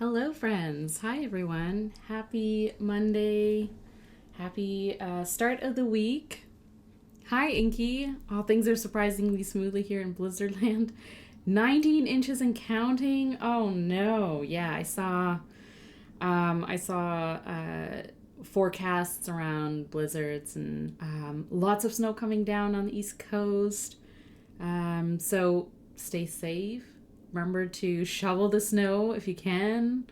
Hello, friends. Hi, everyone. Happy Monday. Happy start of the week. Hi, Inky. All things are surprisingly smoothly here in Blizzardland. 19 inches and counting. Oh no. Yeah, I saw forecasts around blizzards and lots of snow coming down on the East Coast. So stay safe. Remember to shovel the snow if you can.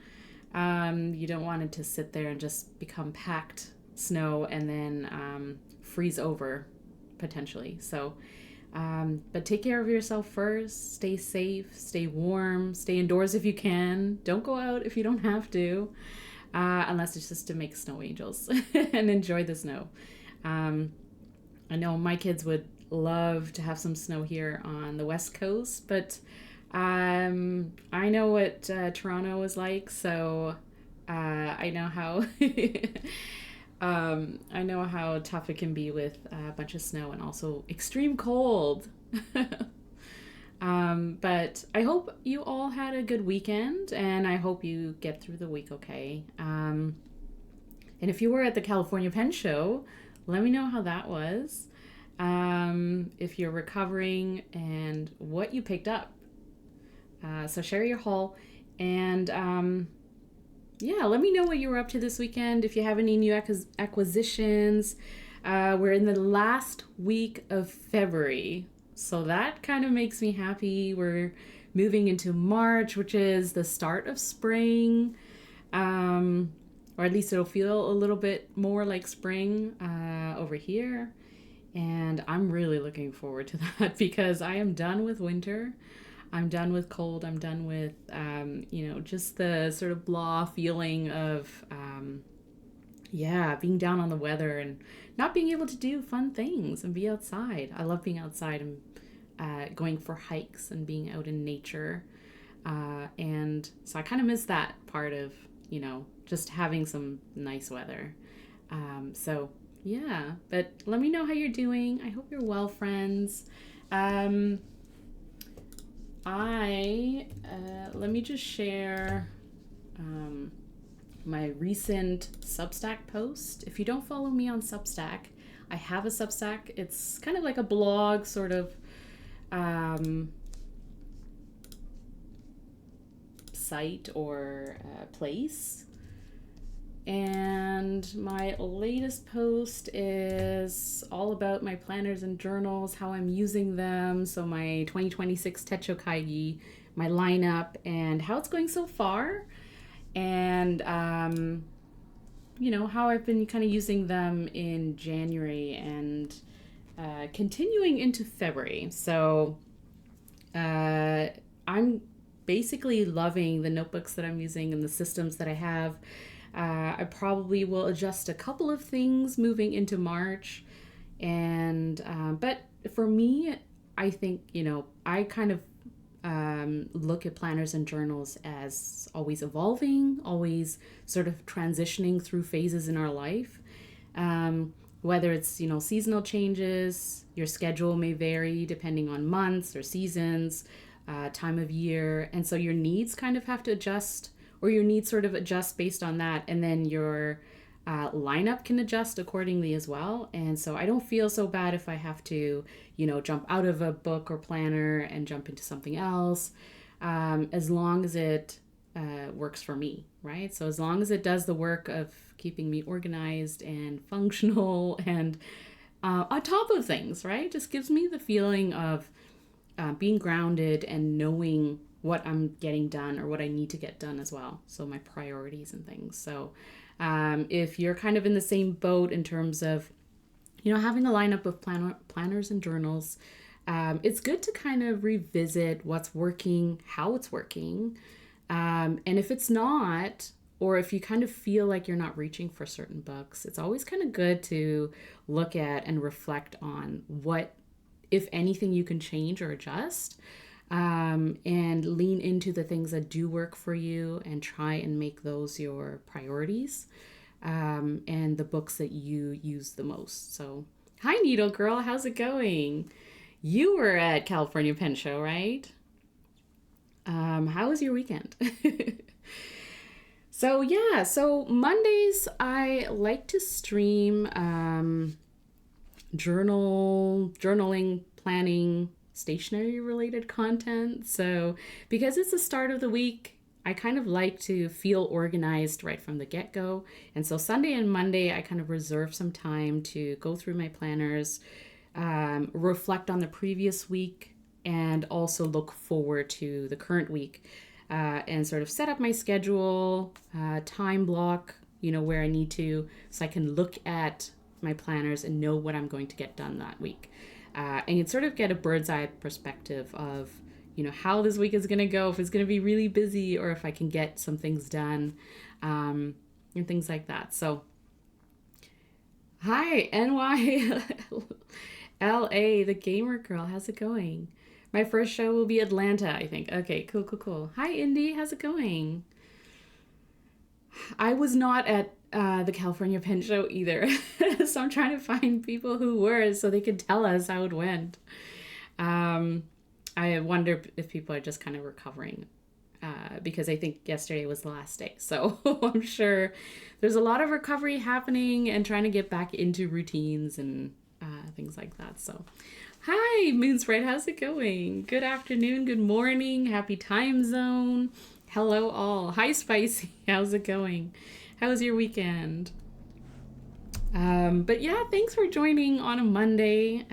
You don't want it to sit there and just become packed snow and then freeze over potentially. But take care of yourself first. Stay safe, stay warm, stay indoors if you can. Don't go out if you don't have to, unless it's just to make snow angels and enjoy the snow. I know my kids would love to have some snow here on the West Coast, but I know what Toronto is like, so I know how I know how tough it can be with a bunch of snow and also extreme cold. But I hope you all had a good weekend, and I hope you get through the week okay. And if you were at the California Pen Show, let me know how that was. If you're recovering and what you picked up. So share your haul, and yeah, let me know what you were up to this weekend. If you have any new acquisitions. We're in the last week of February, so that kind of makes me happy. We're moving into March, which is the start of spring, or at least it'll feel a little bit more like spring over here. And I'm really looking forward to that because I am done with winter. I'm done with cold. I'm done with, just the sort of blah feeling of, being down on the weather and not being able to do fun things and be outside. I love being outside and going for hikes and being out in nature. And so I kind of miss that part of, just having some nice weather. Yeah, but let me know how you're doing. I hope you're well, friends. Let me just share my recent Substack post. If you don't follow me on Substack, I have a Substack. It's kind of like a blog sort of site or place. And my latest post is all about my planners and journals, how I'm using them. So my 2026 Techo Kaigi, my lineup, and how it's going so far. And, how I've been kind of using them in January and continuing into February. So I'm basically loving the notebooks that I'm using and the systems that I have. I probably will adjust a couple of things moving into March. And, but for me, I think, I kind of look at planners and journals as always evolving, always sort of transitioning through phases in our life. Whether it's, seasonal changes, your schedule may vary depending on months or seasons, time of year. And so your needs kind of have to adjust, or your needs sort of adjust based on that, and then your lineup can adjust accordingly as well. And so I don't feel so bad if I have to, jump out of a book or planner and jump into something else, as long as it works for me, right? So as long as it does the work of keeping me organized and functional and on top of things, right? Just gives me the feeling of being grounded and knowing what I'm getting done or what I need to get done as well. So my priorities and things. So if you're kind of in the same boat in terms of, having a lineup of planners and journals, it's good to kind of revisit what's working, how it's working. And if it's not, or if you kind of feel like you're not reaching for certain books, it's always kind of good to look at and reflect on what, if anything, you can change or adjust. And lean into the things that do work for you and try and make those your priorities, and the books that you use the most. So, hi Needle Girl, how's it going? You were at California Pen Show, right? How was your weekend? So Mondays I like to stream journaling, planning, stationery related content. So because it's the start of the week, I kind of like to feel organized right from the get-go. And so Sunday and Monday, I kind of reserve some time to go through my planners, reflect on the previous week, and also look forward to the current week, and sort of set up my schedule, time block, where I need to, so I can look at my planners and know what I'm going to get done that week. And sort of get a bird's eye perspective of, how this week is going to go, if it's going to be really busy or if I can get some things done, and things like that. So, hi, NY LA, the gamer girl. How's it going? My first show will be Atlanta, I think. Okay, cool. Hi, Indy. How's it going? I was not at the California Pen Show either. So I'm trying to find people who were so they could tell us how it went. I wonder if people are just kind of recovering, because I think yesterday was the last day. So I'm sure there's a lot of recovery happening and trying to get back into routines and things like that. So hi, Moonsprite. How's it going? Good afternoon, good morning, happy time zone. Hello all. Hi, Spicy. How's it going? How was your weekend? But yeah, thanks for joining on a Monday.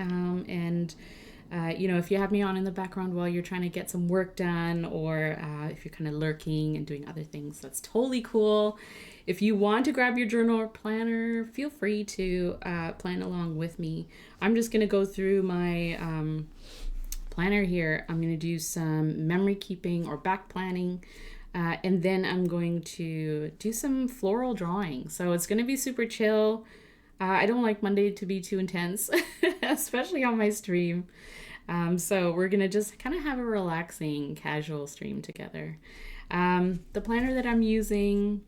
If you have me on in the background while you're trying to get some work done, or if you're kind of lurking and doing other things, that's totally cool. If you want to grab your journal or planner, feel free to plan along with me. I'm just going to go through my planner here. I'm going to do some memory keeping or back planning. And then I'm going to do some floral drawing. So it's going to be super chill. I don't like Monday to be too intense, especially on my stream. So we're going to just kind of have a relaxing, casual stream together. The planner that I'm using,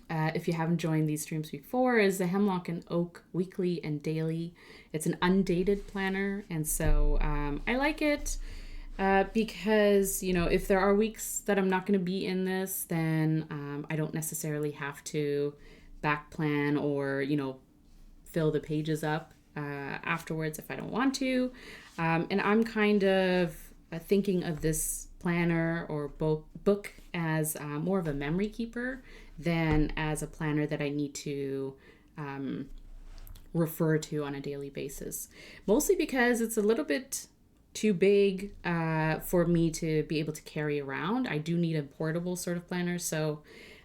if you haven't joined these streams before, is the Hemlock and Oak Weekly and Daily. It's an undated planner. And so I like it. Because, if there are weeks that I'm not going to be in this, then I don't necessarily have to back plan or, fill the pages up afterwards if I don't want to. And I'm kind of thinking of this planner or book as more of a memory keeper than as a planner that I need to refer to on a daily basis. Mostly because it's a little bit too big for me to be able to carry around. I do need a portable sort of planner. So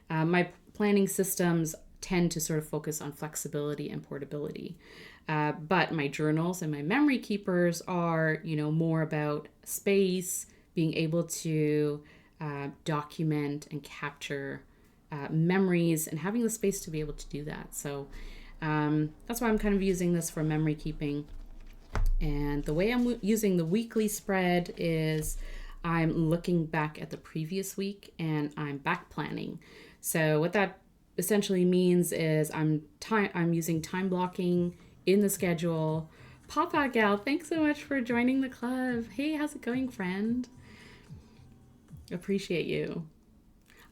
my planning systems tend to sort of focus on flexibility and portability. But my journals and my memory keepers are, more about space, being able to document and capture memories and having the space to be able to do that. So that's why I'm kind of using this for memory keeping. And the way I'm using the weekly spread is I'm looking back at the previous week and I'm back planning. So what that essentially means is I'm using time blocking in the schedule. Papa Gal, thanks so much for joining the club. Hey, how's it going, friend? Appreciate you.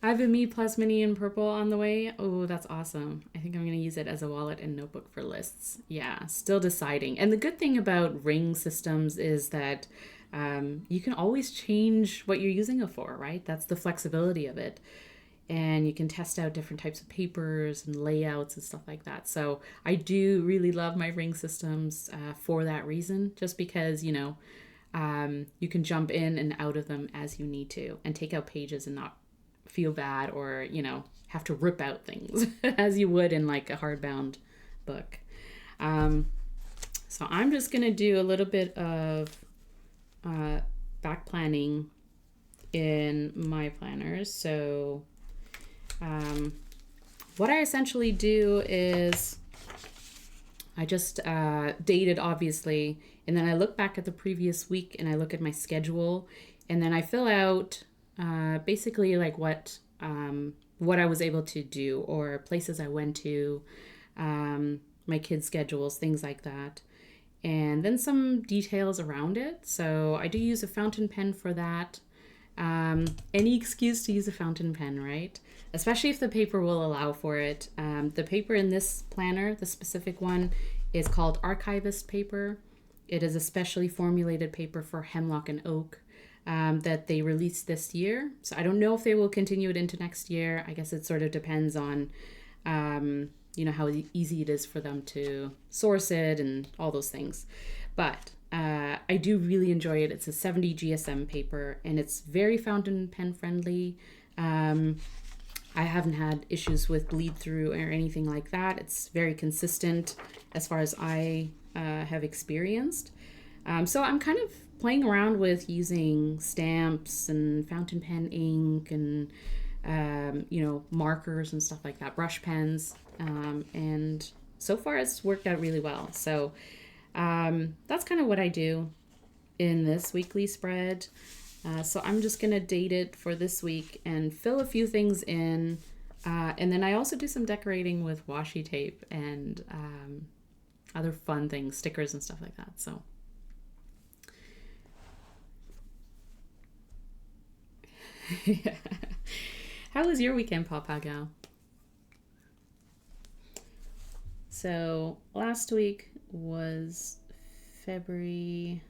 I have a Me Plus Mini in purple on the way. Oh, that's awesome. I think I'm going to use it as a wallet and notebook for lists. Yeah, still deciding. And the good thing about ring systems is that you can always change what you're using it for, right? That's the flexibility of it. And you can test out different types of papers and layouts and stuff like that. So I do really love my ring systems for that reason, just because, you can jump in and out of them as you need to and take out pages and not feel bad or, have to rip out things as you would in like a hardbound book. So I'm just going to do a little bit of back planning in my planners. So what I essentially do is I just date it, obviously, and then I look back at the previous week and I look at my schedule, and then I fill out basically like what I was able to do or places I went to, my kids' schedules, things like that. And then some details around it. So I do use a fountain pen for that. Any excuse to use a fountain pen, right? Especially if the paper will allow for it. The paper in this planner, the specific one, is called Archivist paper. It is a specially formulated paper for Hemlock and Oak that they released this year. So I don't know if they will continue it into next year. I guess it sort of depends on, how easy it is for them to source it and all those things. But I do really enjoy it. It's a 70 GSM paper and it's very fountain pen friendly. I haven't had issues with bleed through or anything like that. It's very consistent as far as I have experienced. So I'm kind of playing around with using stamps and fountain pen ink and, markers and stuff like that, brush pens. And so far it's worked out really well. So that's kind of what I do in this weekly spread. So I'm just going to date it for this week and fill a few things in. And then I also do some decorating with washi tape and other fun things, stickers and stuff like that. So yeah. How was your weekend, Papa Gal? So last week was February...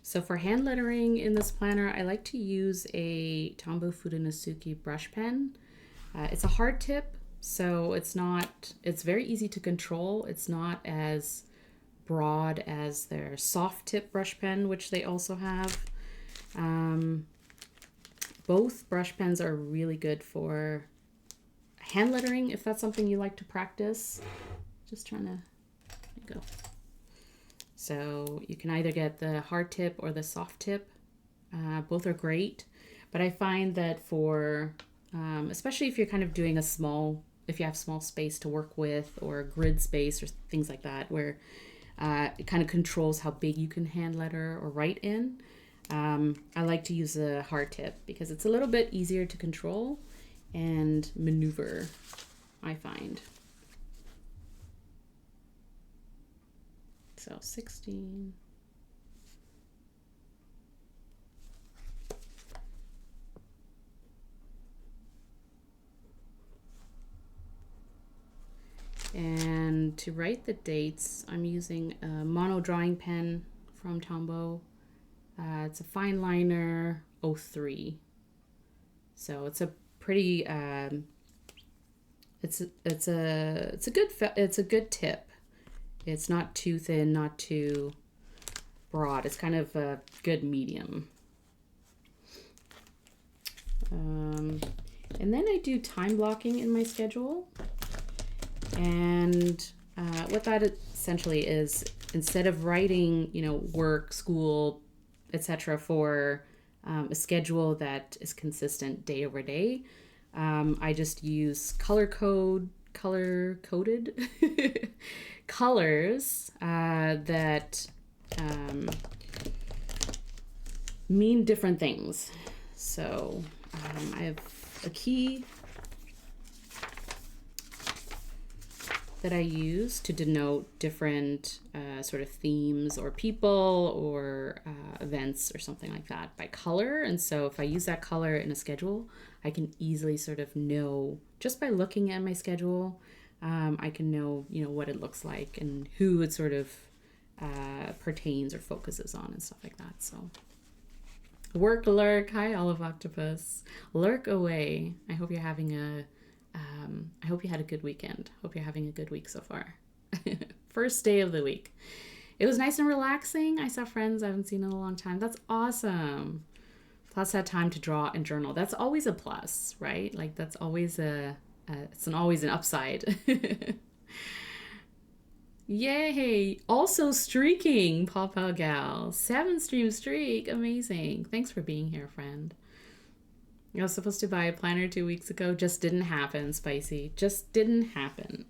So for hand lettering in this planner, I like to use a Tombow Fudenosuke brush pen. It's a hard tip, so it's very easy to control. It's not as broad as their soft tip brush pen, which they also have. Both brush pens are really good for hand lettering if that's something you like to practice. Just trying to, there you go. So you can either get the hard tip or the soft tip. Both are great, but I find that for, especially if you're kind of doing if you have small space to work with or grid space or things like that, where it kind of controls how big you can hand letter or write in. I like to use a hard tip because it's a little bit easier to control and maneuver, I find. So 16. And to write the dates, I'm using a mono drawing pen from Tombow. It's a fine liner 03. So it's a pretty it's a good tip. It's not too thin, not too broad. It's kind of a good medium. And then I do time blocking in my schedule. And what that essentially is, instead of writing, work, school, etc. for a schedule that is consistent day over day, I just use color-coded colors that mean different things. So I have a key that I use to denote different sort of themes or people or events or something like that by color. And so if I use that color in a schedule, I can easily sort of know, just by looking at my schedule, I can know, what it looks like and who it sort of pertains or focuses on and stuff like that. So work, lurk. Hi, Olive Octopus. Lurk away. I hope you're having I hope you had a good weekend. Hope you're having a good week so far. First day of the week. It was nice and relaxing. I saw friends I haven't seen in a long time. That's awesome. Plus had time to draw and journal. That's always a plus, right? Like that's always always an upside. Yay! Also streaking, Papa Gal. 7-stream streak. Amazing. Thanks for being here, friend. I was supposed to buy a planner 2 weeks ago. Just didn't happen, Spicy. Just didn't happen.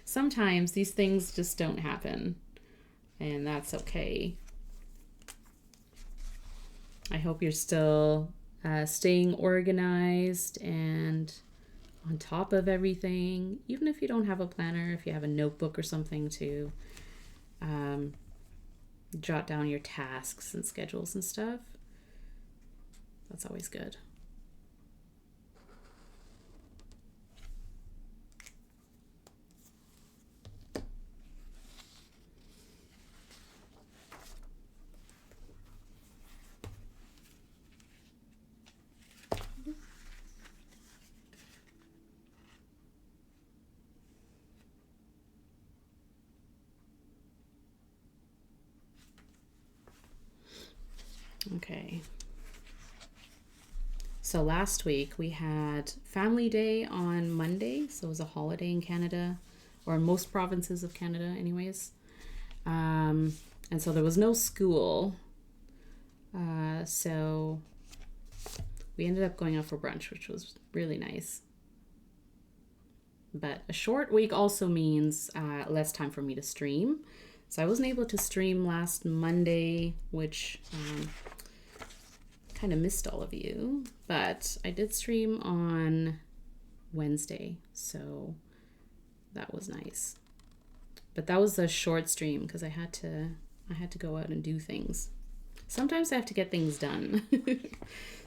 Sometimes these things just don't happen. And that's okay. I hope you're still staying organized and on top of everything. Even if you don't have a planner, if you have a notebook or something to jot down your tasks and schedules and stuff, that's always good. Okay. So last week we had Family Day on Monday, so it was a holiday in Canada, or in most provinces of Canada anyways. And so there was no school. So we ended up going out for brunch, which was really nice. But a short week also means less time for me to stream. So I wasn't able to stream last Monday, which kind of missed all of you. But I did stream on Wednesday, so that was nice. But that was a short stream because I had to go out and do things. Sometimes I have to get things done.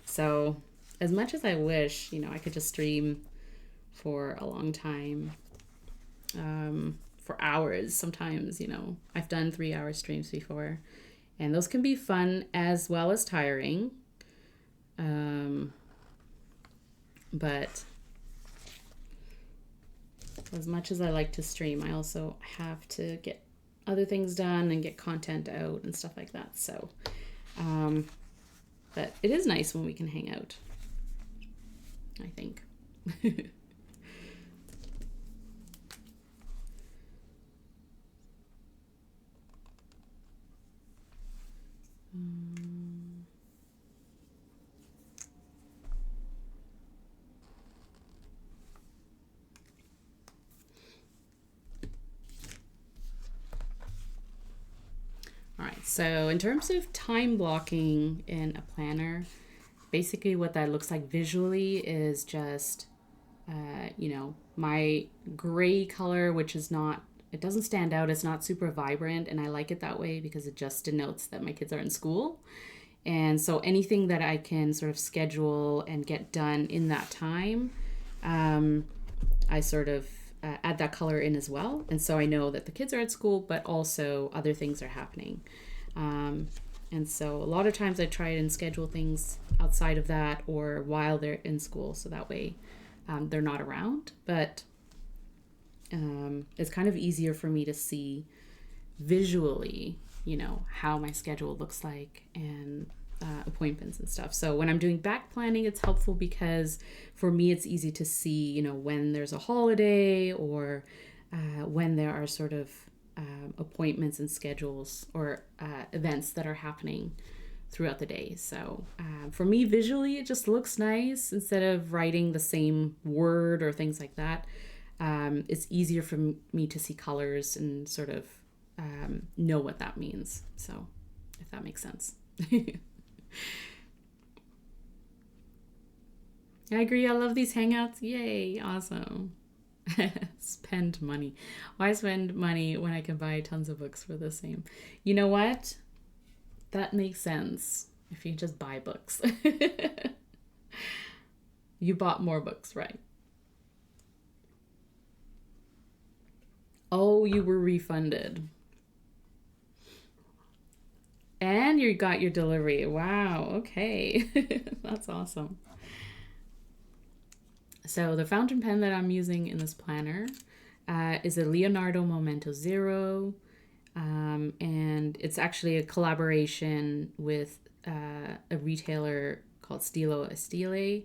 So as much as I wish, I could just stream for a long time, for hours sometimes. I've done 3-hour streams before, and those can be fun as well as tiring. But as much as I like to stream, I also have to get other things done and get content out and stuff like that. So, but it is nice when we can hang out, I think. All right, so in terms of time blocking in a planner, basically what that looks like visually is just, my gray color, which is not, it doesn't stand out. It's not super vibrant, and I like it that way because it just denotes that my kids are in school. And so anything that I can sort of schedule and get done in that time, I sort of add that color in as well. And so I know that the kids are at school, but also other things are happening. And so a lot of times I try and schedule things outside of that or while they're in school. So that way they're not around. But it's kind of easier for me to see visually, how my schedule looks like and appointments and stuff. So when I'm doing back planning, it's helpful because for me, it's easy to see, when there's a holiday or when there are sort of appointments and schedules or events that are happening throughout the day. So for me, visually, it just looks nice instead of writing the same word or things like that. It's easier for me to see colors and sort of know what that means. So if that makes sense. I agree. I love these hangouts. Yay. Awesome. Spend money. Why spend money when I can buy tons of books for the same? You know what? That makes sense. If you just buy books. You bought more books, right? Oh, you were refunded. And you got your delivery. Wow. Okay. That's awesome. So the fountain pen that I'm using in this planner is a Leonardo Momento Zero. And it's actually a collaboration with a retailer called Stilo Estile.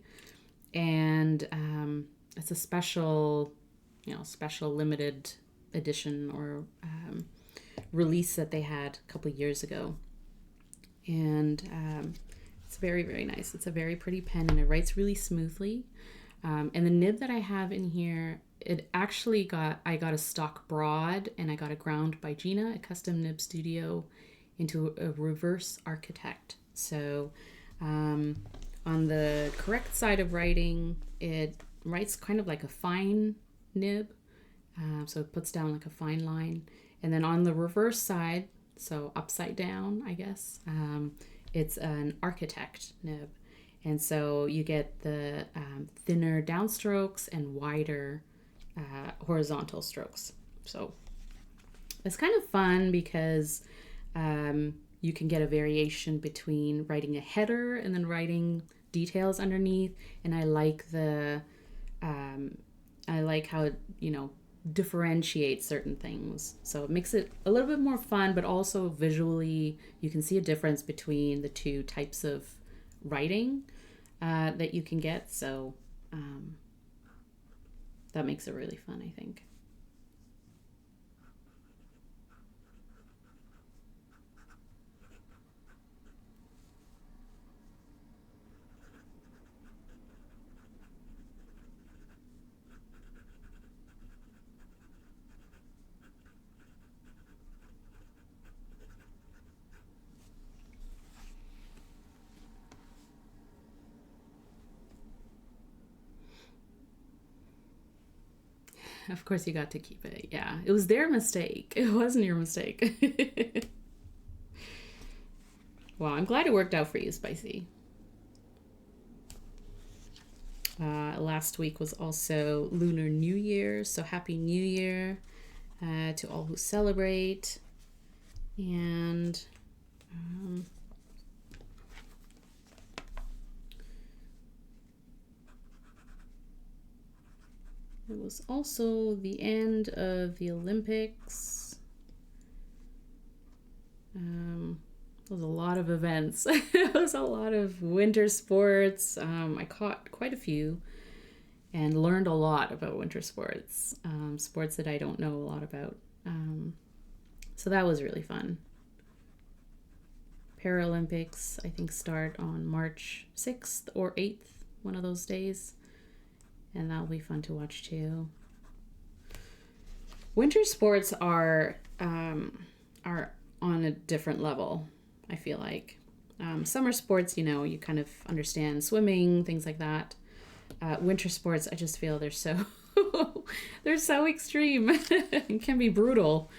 And it's a special limited edition or release that they had a couple years ago. And it's very, very nice. It's a very pretty pen and it writes really smoothly. And the nib that I have in here, I got a stock broad and I got a ground by Gena, a Custom Nib Studio, into a reverse architect. So on the correct side of writing, it writes kind of like a fine nib. So it puts down like a fine line. And then on the reverse side, so upside down, I guess, it's an architect nib. And so you get the thinner downstrokes and wider horizontal strokes. So it's kind of fun because you can get a variation between writing a header and then writing details underneath. And I like how it, differentiates certain things. So it makes it a little bit more fun, but also visually you can see a difference between the two types of writing that you can get. So that makes it really fun, I think. Of course you got to keep it. Yeah, it was their mistake. It wasn't your mistake. Well, I'm glad it worked out for you, Spicy. Last week was also Lunar New Year, so Happy New Year to all who celebrate. And it was also the end of the Olympics. It was a lot of events. It was a lot of winter sports. I caught quite a few and learned a lot about winter sports, sports that I don't know a lot about. So that was really fun. Paralympics, I think, start on March 6th or 8th, one of those days. And that'll be fun to watch too. Winter sports are on a different level, I feel like. Summer sports, you kind of understand swimming, things like that. Winter sports, I just feel they're so they're so extreme and can be brutal.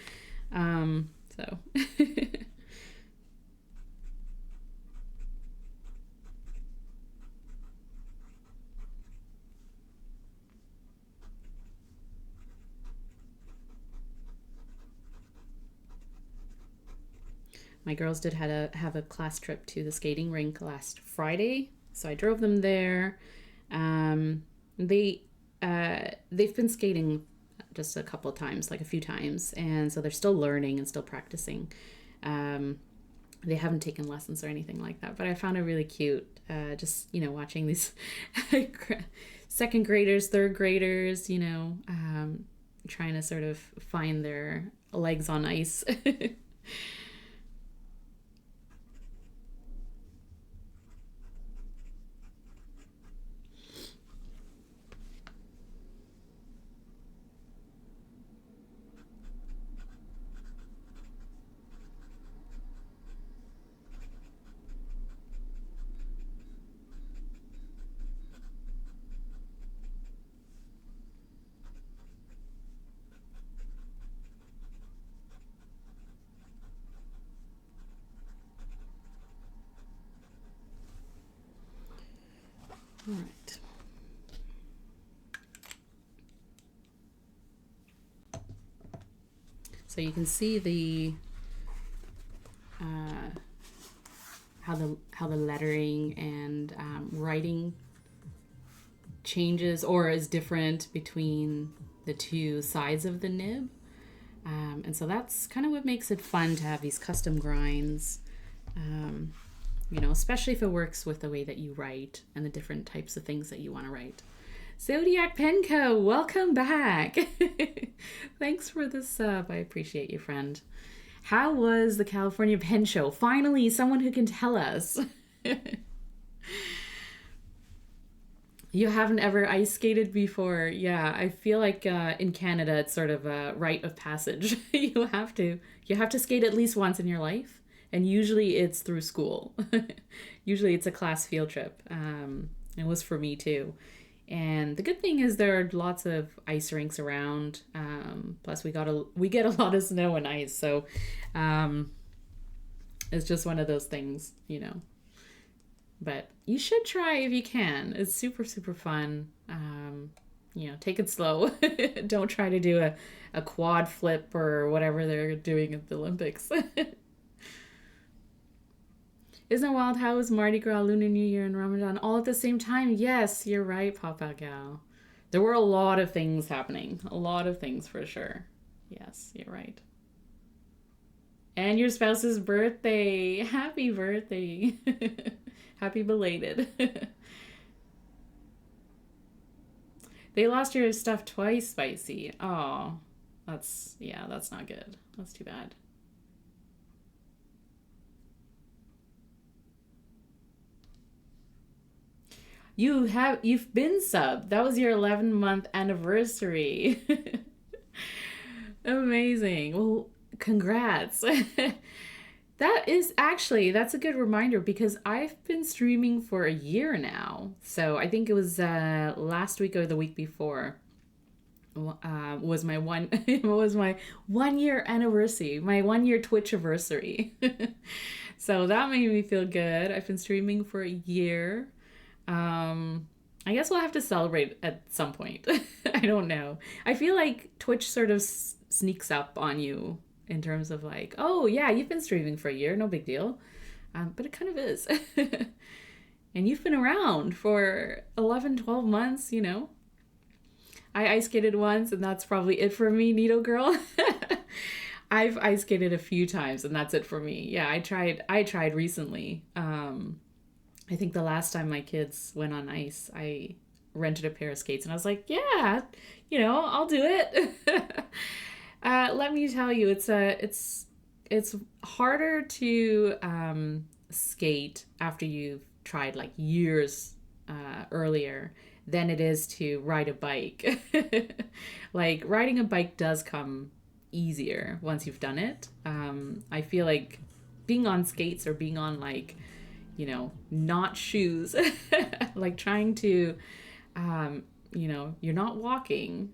So my girls did have a class trip to the skating rink last Friday, so I drove them there. They've been skating just a couple of times, like a few times, and so they're still learning and still practicing. They haven't taken lessons or anything like that, but I found it really cute, just watching these second graders, third graders, trying to sort of find their legs on ice. All right. So you can see the how the lettering and writing changes or is different between the two sides of the nib. And so that's kind of what makes it fun to have these custom grinds, especially if it works with the way that you write and the different types of things that you want to write. Zodiac Penco, welcome back. Thanks for the sub. I appreciate you, friend. How was the California Pen Show? Finally, someone who can tell us. You haven't ever ice skated before. Yeah, I feel like in Canada it's sort of a rite of passage. You have to skate at least once in your life, and usually it's through school. Usually it's a class field trip. It was for me too. And the good thing is there are lots of ice rinks around. Plus we get a lot of snow and ice, so it's just one of those things, you know. But you should try if you can. It's super, super fun. You know, take it slow. Don't try to do a quad flip or whatever they're doing at the Olympics. Isn't it wild how is Mardi Gras, Lunar New Year, and Ramadan all at the same time? Yes, you're right, Papa Gal. There were a lot of things happening. A lot of things for sure. Yes, you're right. And your spouse's birthday. Happy birthday. Happy belated. They lost your stuff twice, Spicy. Oh, that's not good. That's too bad. You've been subbed. That was your 11-month anniversary. Amazing. Well, congrats. That's a good reminder because I've been streaming for a year now. So I think it was last week or the week before was my it was my 1 year anniversary, my 1 year Twitch anniversary. So that made me feel good. I've been streaming for a year. I guess we'll have to celebrate at some point. I don't know. I feel like Twitch sort of sneaks up on you in terms of like, oh yeah, you've been streaming for a year, no big deal. But it kind of is. And you've been around for 11, 12 months, you know. I ice skated once and that's probably it for me, Needle Girl. I've ice skated a few times and that's it for me. Yeah, I tried recently. I think the last time my kids went on ice, I rented a pair of skates and I was like, yeah, you know, I'll do it. Let me tell you, it's harder to skate after you've tried like years earlier than it is to ride a bike. Like riding a bike does come easier once you've done it. I feel like being on skates or being on like, you know, not shoes, like trying to, you know, you're not walking.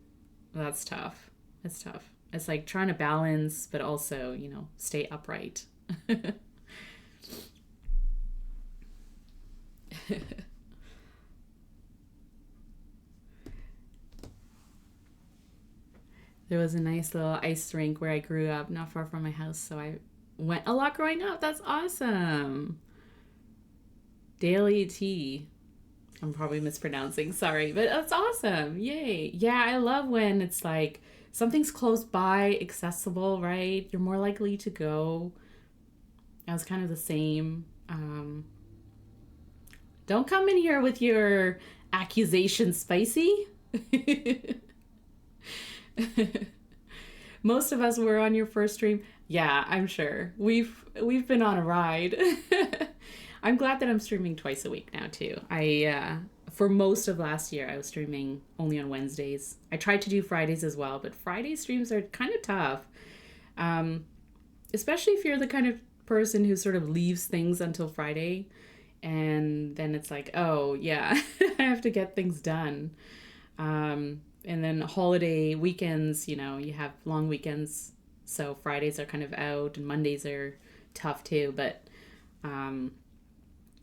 That's tough. It's tough. It's like trying to balance, but also, you know, stay upright. There was a nice little ice rink where I grew up, not far from my house, so I went a lot growing up. That's awesome. Daily tea. I'm probably mispronouncing, sorry, but that's awesome. Yay. Yeah, I love when it's like something's close by, accessible, right? You're more likely to go. I was kind of the same. Don't come in here with your accusations, Spicy. Most of us were on your first stream. Yeah, I'm sure. We've been on a ride. I'm glad that I'm streaming twice a week now too. For most of last year I was streaming only on Wednesdays. I tried to do Fridays as well, but Friday streams are kind of tough. Especially if you're the kind of person who sort of leaves things until Friday and then it's like, oh yeah, I have to get things done. And then holiday weekends, you know, you have long weekends, so Fridays are kind of out and Mondays are tough too. But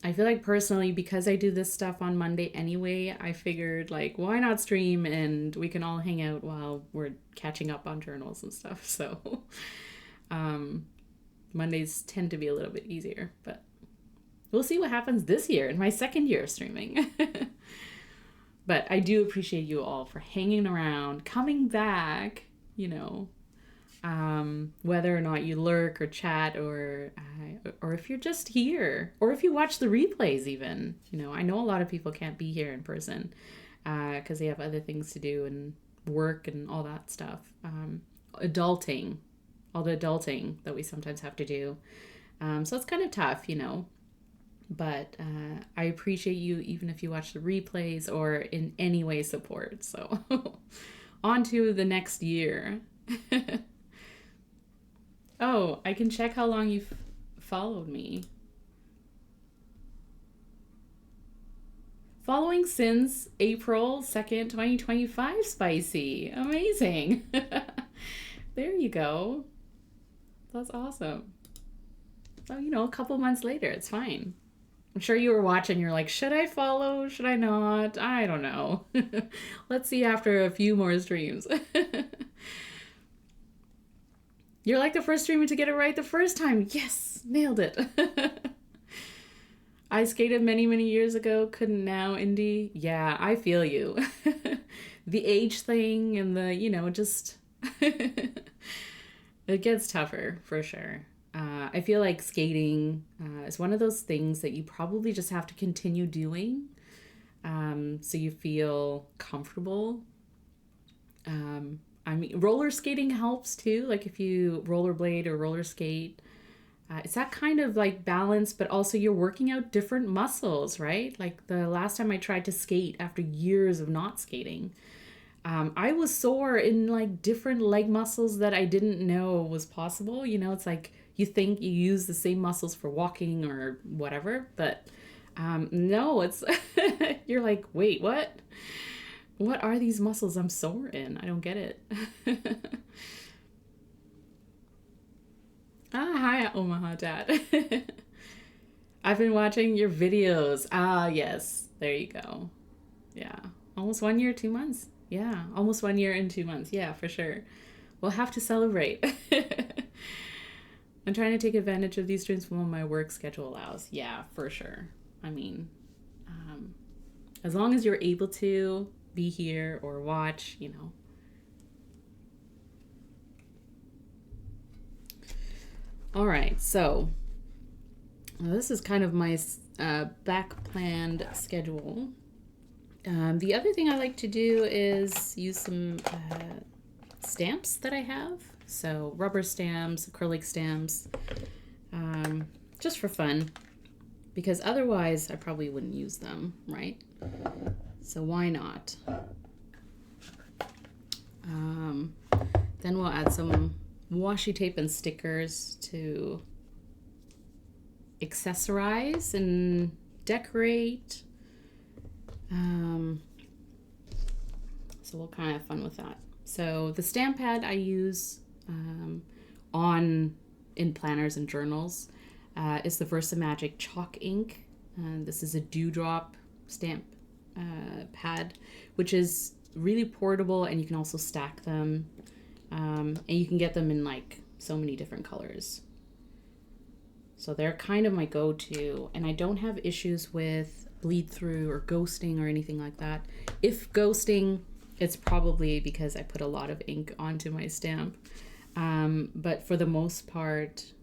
I feel like personally, because I do this stuff on Monday anyway, I figured like, why not stream and we can all hang out while we're catching up on journals and stuff. So Mondays tend to be a little bit easier, but we'll see what happens this year in my second year of streaming. But I do appreciate you all for hanging around, coming back, you know, whether or not you lurk or chat or if you're just here or if you watch the replays even. You know, I know a lot of people can't be here in person because they have other things to do and work and all that stuff. Adulting, all the adulting that we sometimes have to do. So it's kind of tough, you know. But I appreciate you even if you watch the replays or in any way support. So on to the next year. Oh, I can check how long you've followed me. Following since April 2nd, 2025, Spicy. Amazing. There you go. That's awesome. So, you know, a couple months later, it's fine. I'm sure you were watching, you're like, should I follow? Should I not? I don't know. Let's see after a few more streams. You're like the first streamer to get it right the first time. Yes, nailed it. I skated many, many years ago, couldn't now, Indie. Yeah, I feel you. The age thing and the, you know, just... It gets tougher, for sure. I feel like skating is one of those things that you probably just have to continue doing so you feel comfortable. I mean, roller skating helps too. Like if you rollerblade or roller skate, it's that kind of like balance, but also you're working out different muscles, right? Like the last time I tried to skate after years of not skating, I was sore in like different leg muscles that I didn't know was possible. You know, it's like you think you use the same muscles for walking or whatever, but no, it's you're like, wait, what? What are these muscles I'm sore in? I don't get it. Hi, Omaha Dad. I've been watching your videos. Ah, yes. There you go. Yeah. Almost 1 year, 2 months. Yeah. Almost 1 year and 2 months. Yeah, for sure. We'll have to celebrate. I'm trying to take advantage of these streams when my work schedule allows. Yeah, for sure. I mean, as long as you're able to be here or watch, you know. All right, so this is kind of my back planned schedule. The other thing I like to do is use some stamps that I have. So rubber stamps, acrylic stamps, just for fun, because otherwise I probably wouldn't use them, right? So why not? Then we'll add some washi tape and stickers to accessorize and decorate. So we'll kind of have fun with that. So the stamp pad I use in planners and journals is the Versamagic chalk ink. This is a dewdrop stamp pad, which is really portable, and you can also stack them, and you can get them in like so many different colors. So they're kind of my go-to, and I don't have issues with bleed through or ghosting or anything like that. If ghosting, it's probably because I put a lot of ink onto my stamp, but for the most part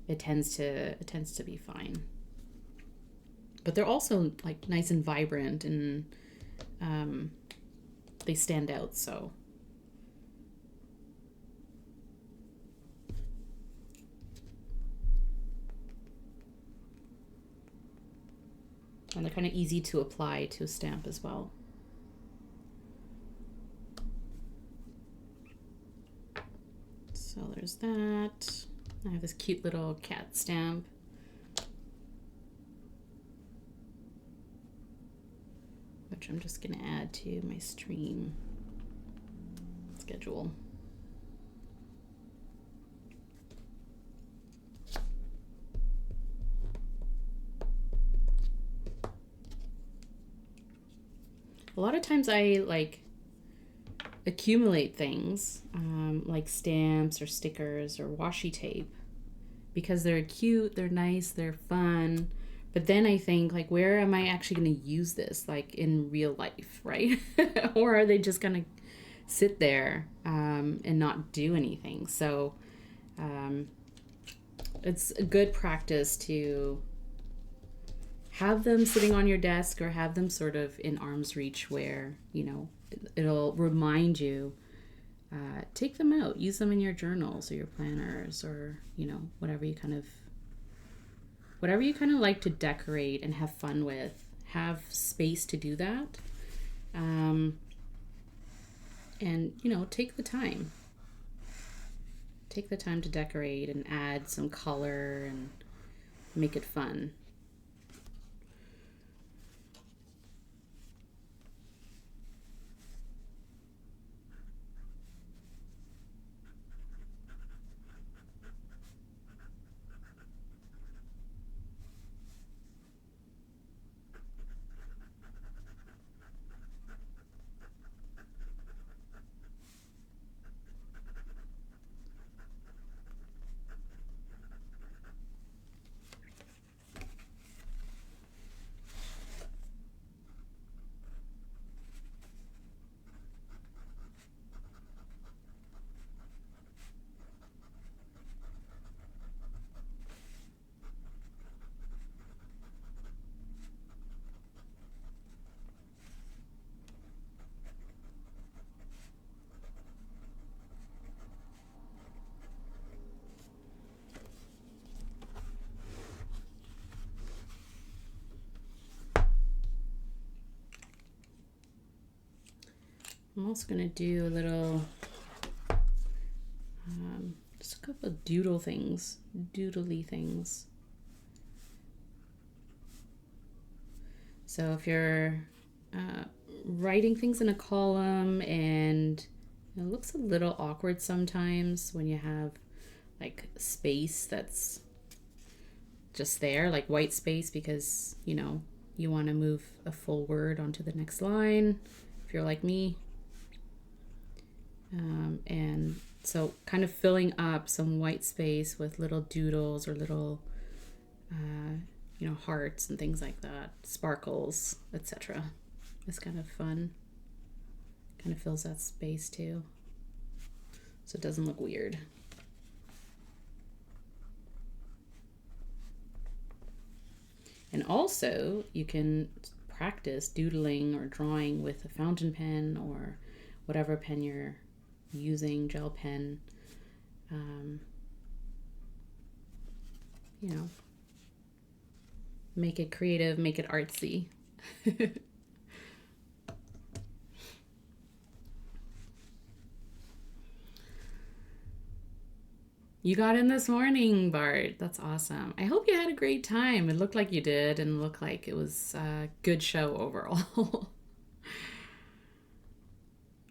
it tends to be fine. But they're also like nice and vibrant, and they stand out. So and they're kind of easy to apply to a stamp as well. So there's that. I have this cute little cat stamp. Which I'm just going to add to my stream schedule. A lot of times I like accumulate things like stamps or stickers or washi tape because they're cute, they're nice, they're fun. But then I think, like, where am I actually going to use this, like, in real life, right? Or are they just going to sit there and not do anything? So it's a good practice to have them sitting on your desk or have them sort of in arm's reach where, you know, it'll remind you, take them out, use them in your journals or your planners or, you know, whatever you kind of like to decorate and have fun with. Have space to do that. And, you know, take the time. Take the time to decorate and add some color and make it fun. I'm also going to do a little, just a couple of doodly things. So if you're writing things in a column and it looks a little awkward sometimes when you have like space that's just there, like white space, because, you know, you want to move a full word onto the next line, if you're like me. And so kind of filling up some white space with little doodles or little, you know, hearts and things like that, sparkles, etc. It's kind of fun. Kind of fills that space too, so it doesn't look weird. And also you can practice doodling or drawing with a fountain pen or whatever pen you're using, gel pen. You know, make it creative, make it artsy. You got in this morning, Bart. That's awesome. I hope you had a great time. It looked like you did, and looked like it was a good show overall.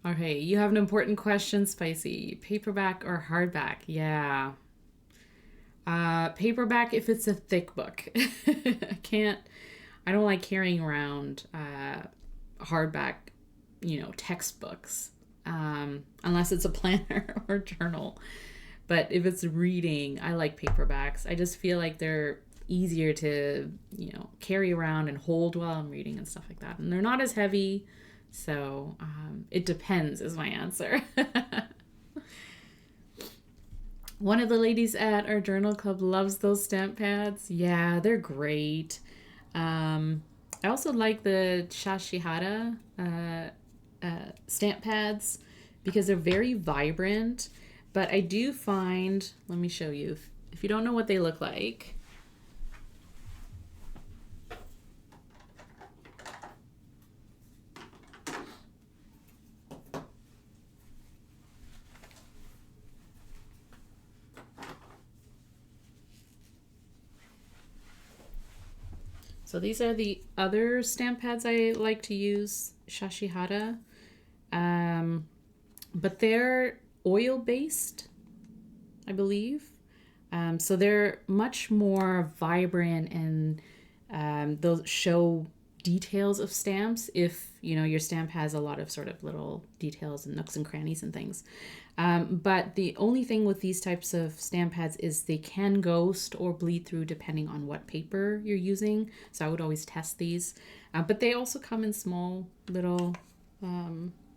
Okay, you have an important question, Spicy. Paperback or hardback? Yeah. Paperback if it's a thick book. I don't like carrying around hardback, you know, textbooks, unless it's a planner or journal. But if it's reading, I like paperbacks. I just feel like they're easier to, you know, carry around and hold while I'm reading and stuff like that. And they're not as heavy. So it depends is my answer. One of the ladies at our journal club loves those stamp pads. Yeah, they're great. I also like the Shashihara stamp pads because they're very vibrant. But I do find, let me show you, if you don't know what they look like. So these are the other stamp pads I like to use, Shashihara. But they're oil-based, I believe. So they're much more vibrant and they'll show details of stamps if, you know, your stamp has a lot of sort of little details and nooks and crannies and things. But the only thing with these types of stamp pads is they can ghost or bleed through depending on what paper you're using. So I would always test these. But they also come in small little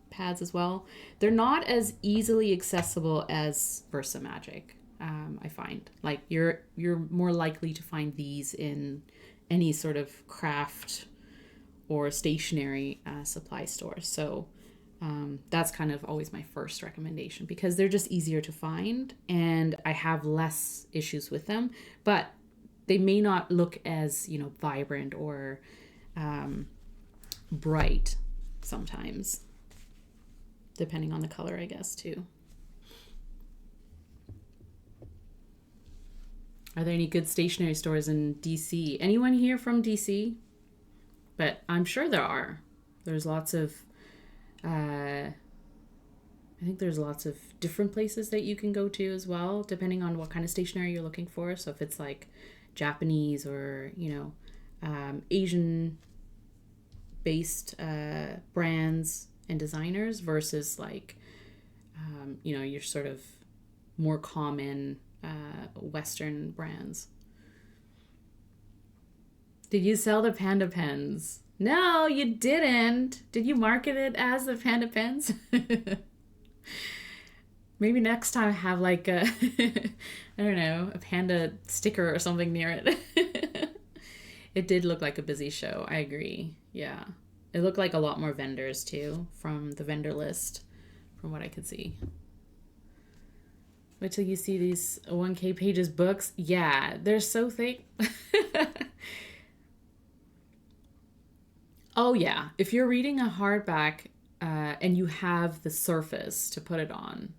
pads as well. They're not as easily accessible as Versamagic. I find like you're more likely to find these in any sort of craft or stationery supply store. So that's kind of always my first recommendation because they're just easier to find and I have less issues with them, but they may not look as, you know, vibrant or bright sometimes, depending on the color, I guess, too. Are there any good stationery stores in DC? Anyone here from DC? But I'm sure there are. There's lots of, I think there's lots of different places that you can go to as well, depending on what kind of stationery you're looking for. So if it's like Japanese or, you know, Asian-based brands and designers versus like, you know, your sort of more common Western brands. Did you sell the panda pens? No, you didn't. Did you market it as the panda pens? Maybe next time have like a, I don't know, a panda sticker or something near it. It did look like a busy show. I agree. Yeah. It looked like a lot more vendors too from the vendor list from what I could see. Wait till you see these 1K pages books. Yeah, they're so thick. Oh yeah, if you're reading a hardback, and you have the surface to put it on.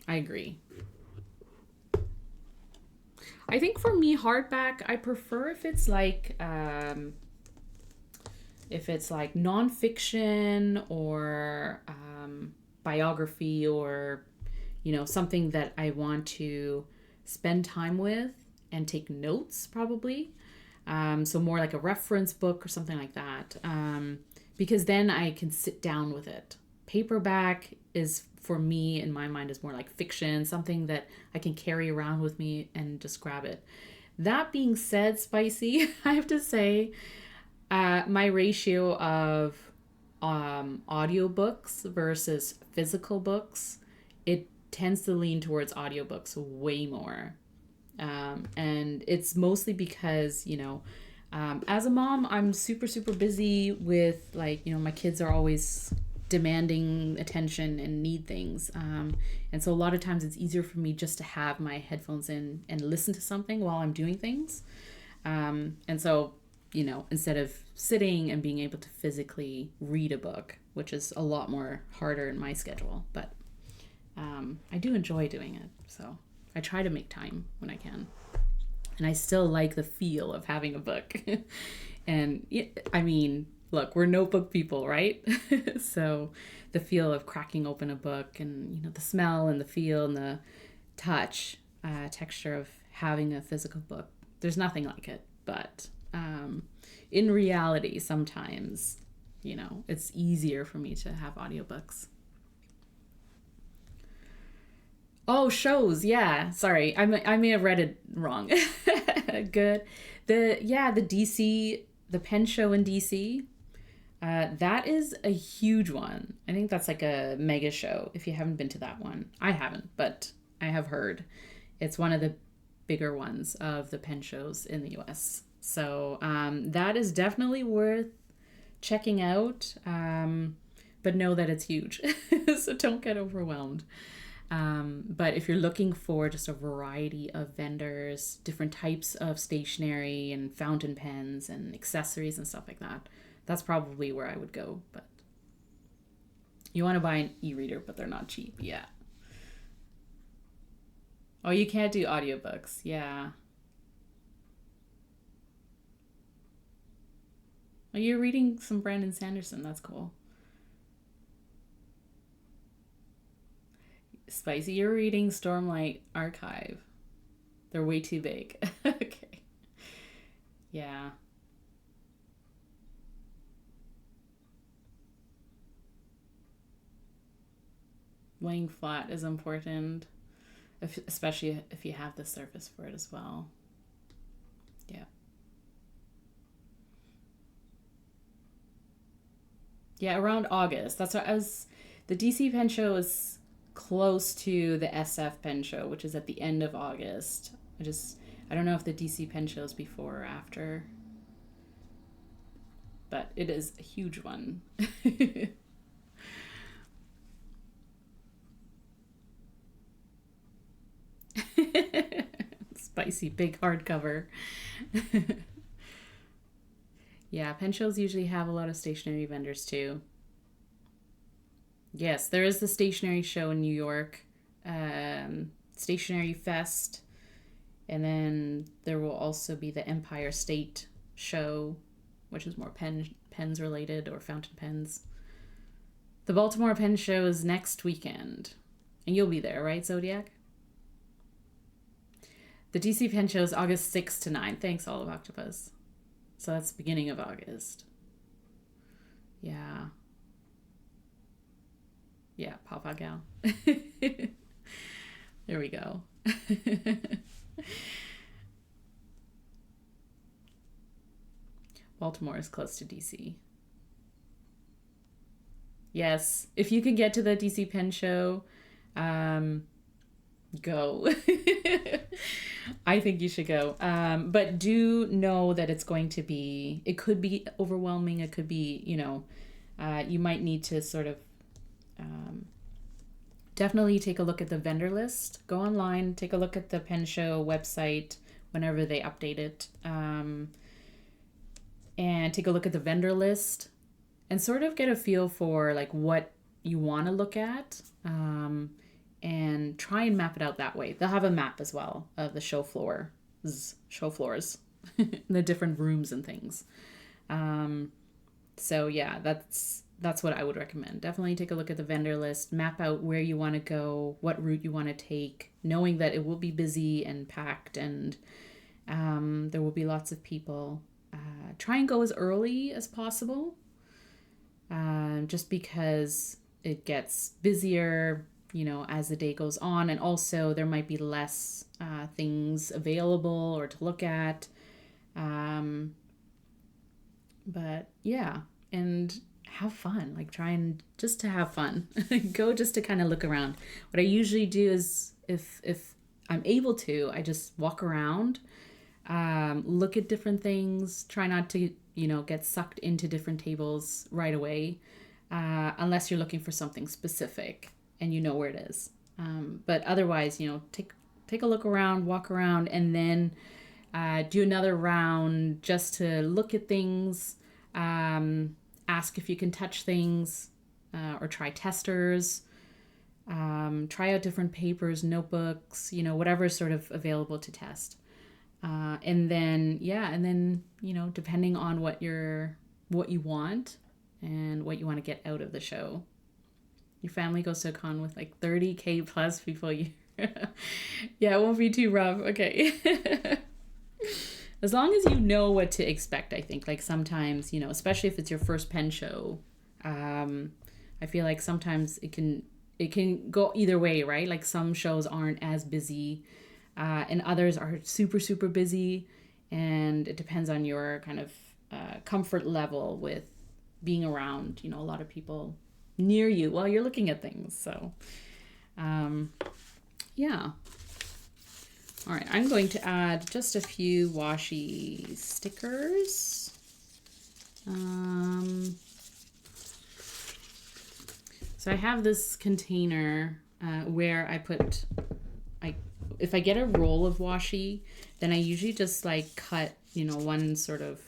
I agree. I think for me, hardback, I prefer if it's like nonfiction or biography, or something that I want to spend time with and take notes, probably. So more like a reference book or something like that, because then I can sit down with it. Paperback is, for me, in my mind, is more like fiction, something that I can carry around with me and just grab it. That being said, Spicy, I have to say, my ratio of audiobooks versus physical books, it tends to lean towards audiobooks way more. And it's mostly because, as a mom, I'm super, super busy with, my kids are always demanding attention and need things. And so a lot of times it's easier for me just to have my headphones in and listen to something while I'm doing things. And so, instead of sitting and being able to physically read a book, which is a lot more harder in my schedule, but I do enjoy doing it. So I try to make time when I can. And I still like the feel of having a book. And look, we're notebook people, right? So the feel of cracking open a book and, the smell and the feel and the touch, texture of having a physical book, there's nothing like it. But in reality, sometimes, it's easier for me to have audiobooks. Oh, shows. Yeah. Sorry. I may have read it wrong. Good. The DC, the pen show in DC, that is a huge one. I think that's like a mega show if you haven't been to that one. I haven't, but I have heard. It's one of the bigger ones of the pen shows in the US. So that is definitely worth checking out, but know that it's huge. So don't get overwhelmed. But if you're looking for just a variety of vendors, different types of stationery and fountain pens and accessories and stuff like that, that's probably where I would go. But you want to buy an e-reader, but they're not cheap. Yeah. Oh, you can't do audiobooks. Yeah. Oh, you're reading some Brandon Sanderson. That's cool. Spicy, you're reading Stormlight Archive. They're way too big. Okay. Yeah. Laying flat is important, especially if you have the surface for it as well. Yeah. Yeah, around August. That's what the DC Pen Show is close to the SF Pen Show, which is at the end of August. I don't know if the DC Pen Show is before or after, but it is a huge one. Spicy, big hardcover. Yeah, pen shows usually have a lot of stationery vendors too. Yes, there is the stationery show in New York, Stationery Fest, and then there will also be the Empire State show, which is more pens related or fountain pens. The Baltimore Pen Show is next weekend, and you'll be there, right, Zodiac? The DC Pen Show is August 6th to 9th. Thanks, All of Octopus. So that's the beginning of August. Yeah. Yeah, Papa Gal. There we go. Baltimore is close to DC. Yes, if you can get to the DC Pen Show, go. I think you should go. But do know that it could be overwhelming. It could be, you might need to sort of definitely take a look at the vendor list. Go online, take a look at the Pen Show website whenever they update it. And take a look at the vendor list and sort of get a feel for like what you want to look at, and try and map it out that way. They'll have a map as well of the show floors, the different rooms and things. So yeah, that's what I would recommend. Definitely take a look at the vendor list, map out where you want to go, what route you want to take, knowing that it will be busy and packed, and there will be lots of people. Try and go as early as possible, just because it gets busier, you know, as the day goes on, and also there might be less things available or to look at. But yeah, and have fun. Like, try and just to have fun. Go just to kind of look around. What I usually do is, if I'm able to, I just walk around, look at different things, try not to, you know, get sucked into different tables right away, unless you're looking for something specific and you know where it is. But otherwise, you know, take a look around, walk around, and then do another round just to look at things, ask if you can touch things, or try testers, try out different papers, notebooks, you know, whatever is sort of available to test. And then, you know, depending on what you want and what you want to get out of the show. Your family goes to a con with like 30K plus people. Yeah, it won't be too rough. Okay. As long as you know what to expect, I think. Like, sometimes, you know, especially if it's your first pen show, I feel like sometimes it can go either way, right? Like, some shows aren't as busy, and others are super, super busy, and it depends on your kind of comfort level with being around, you know, a lot of people near you while you're looking at things. So, yeah. All right, I'm going to add just a few washi stickers. So I have this container where if I get a roll of washi, then I usually just like cut, you know, one sort of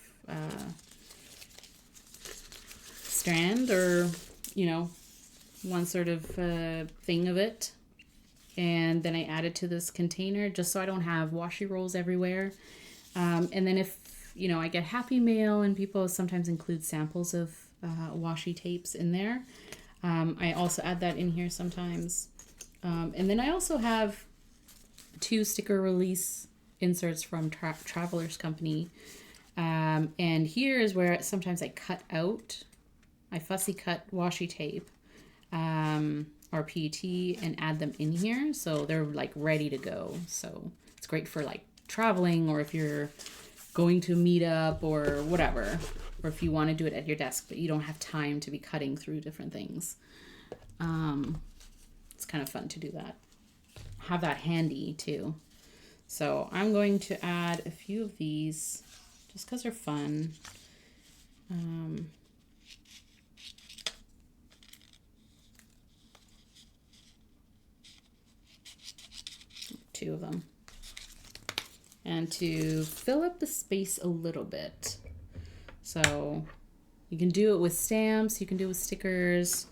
strand, or, you know, one sort of thing of it. And then I add it to this container just so I don't have washi rolls everywhere. And then if, you know, I get happy mail and people sometimes include samples of washi tapes in there, I also add that in here sometimes. And then I also have 2 sticker release inserts from Traveler's Company. And here is where sometimes I fussy cut washi tape, or PET, and add them in here so they're like ready to go. So it's great for like traveling, or if you're going to a meetup or whatever, or if you want to do it at your desk but you don't have time to be cutting through different things. It's kind of fun to do that. Have that handy too. So I'm going to add a few of these just because they're fun. 2 of them, and to fill up the space a little bit. So you can do it with stamps, you can do it with stickers,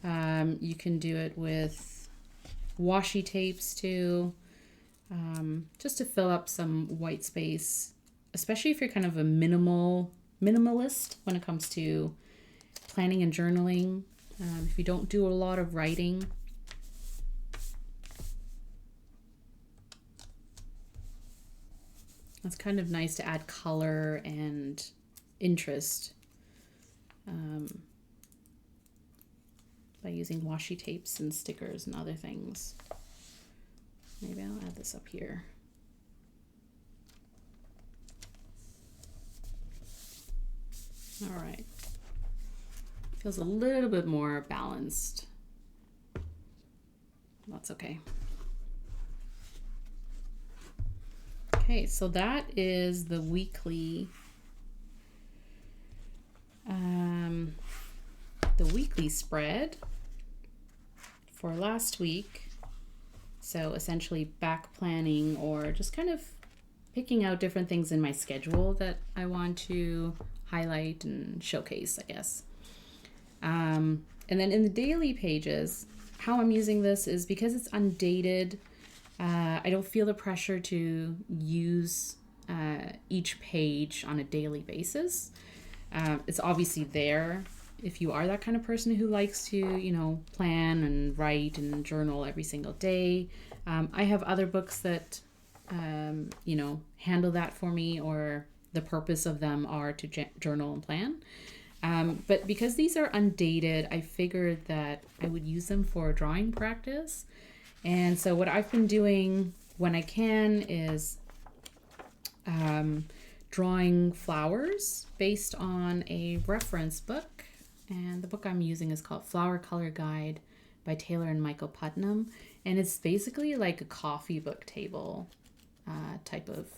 you can do it with washi tapes too, just to fill up some white space, especially if you're kind of a minimalist when it comes to planning and journaling. If you don't do a lot of writing, it's kind of nice to add color and interest by using washi tapes and stickers and other things. Maybe I'll add this up here. All right. Feels a little bit more balanced. That's okay. Okay, so that is the weekly spread for last week. So essentially back planning, or just kind of picking out different things in my schedule that I want to highlight and showcase, I guess. And then in the daily pages, how I'm using this is because it's undated. I don't feel the pressure to use each page on a daily basis. It's obviously there if you are that kind of person who likes to, plan and write and journal every single day. I have other books that, handle that for me, or the purpose of them are to journal and plan. But because these are undated, I figured that I would use them for drawing practice. And so what I've been doing when I can is drawing flowers based on a reference book. And the book I'm using is called Flower Color Guide by Taylor and Michael Putnam. And it's basically like a coffee book table type of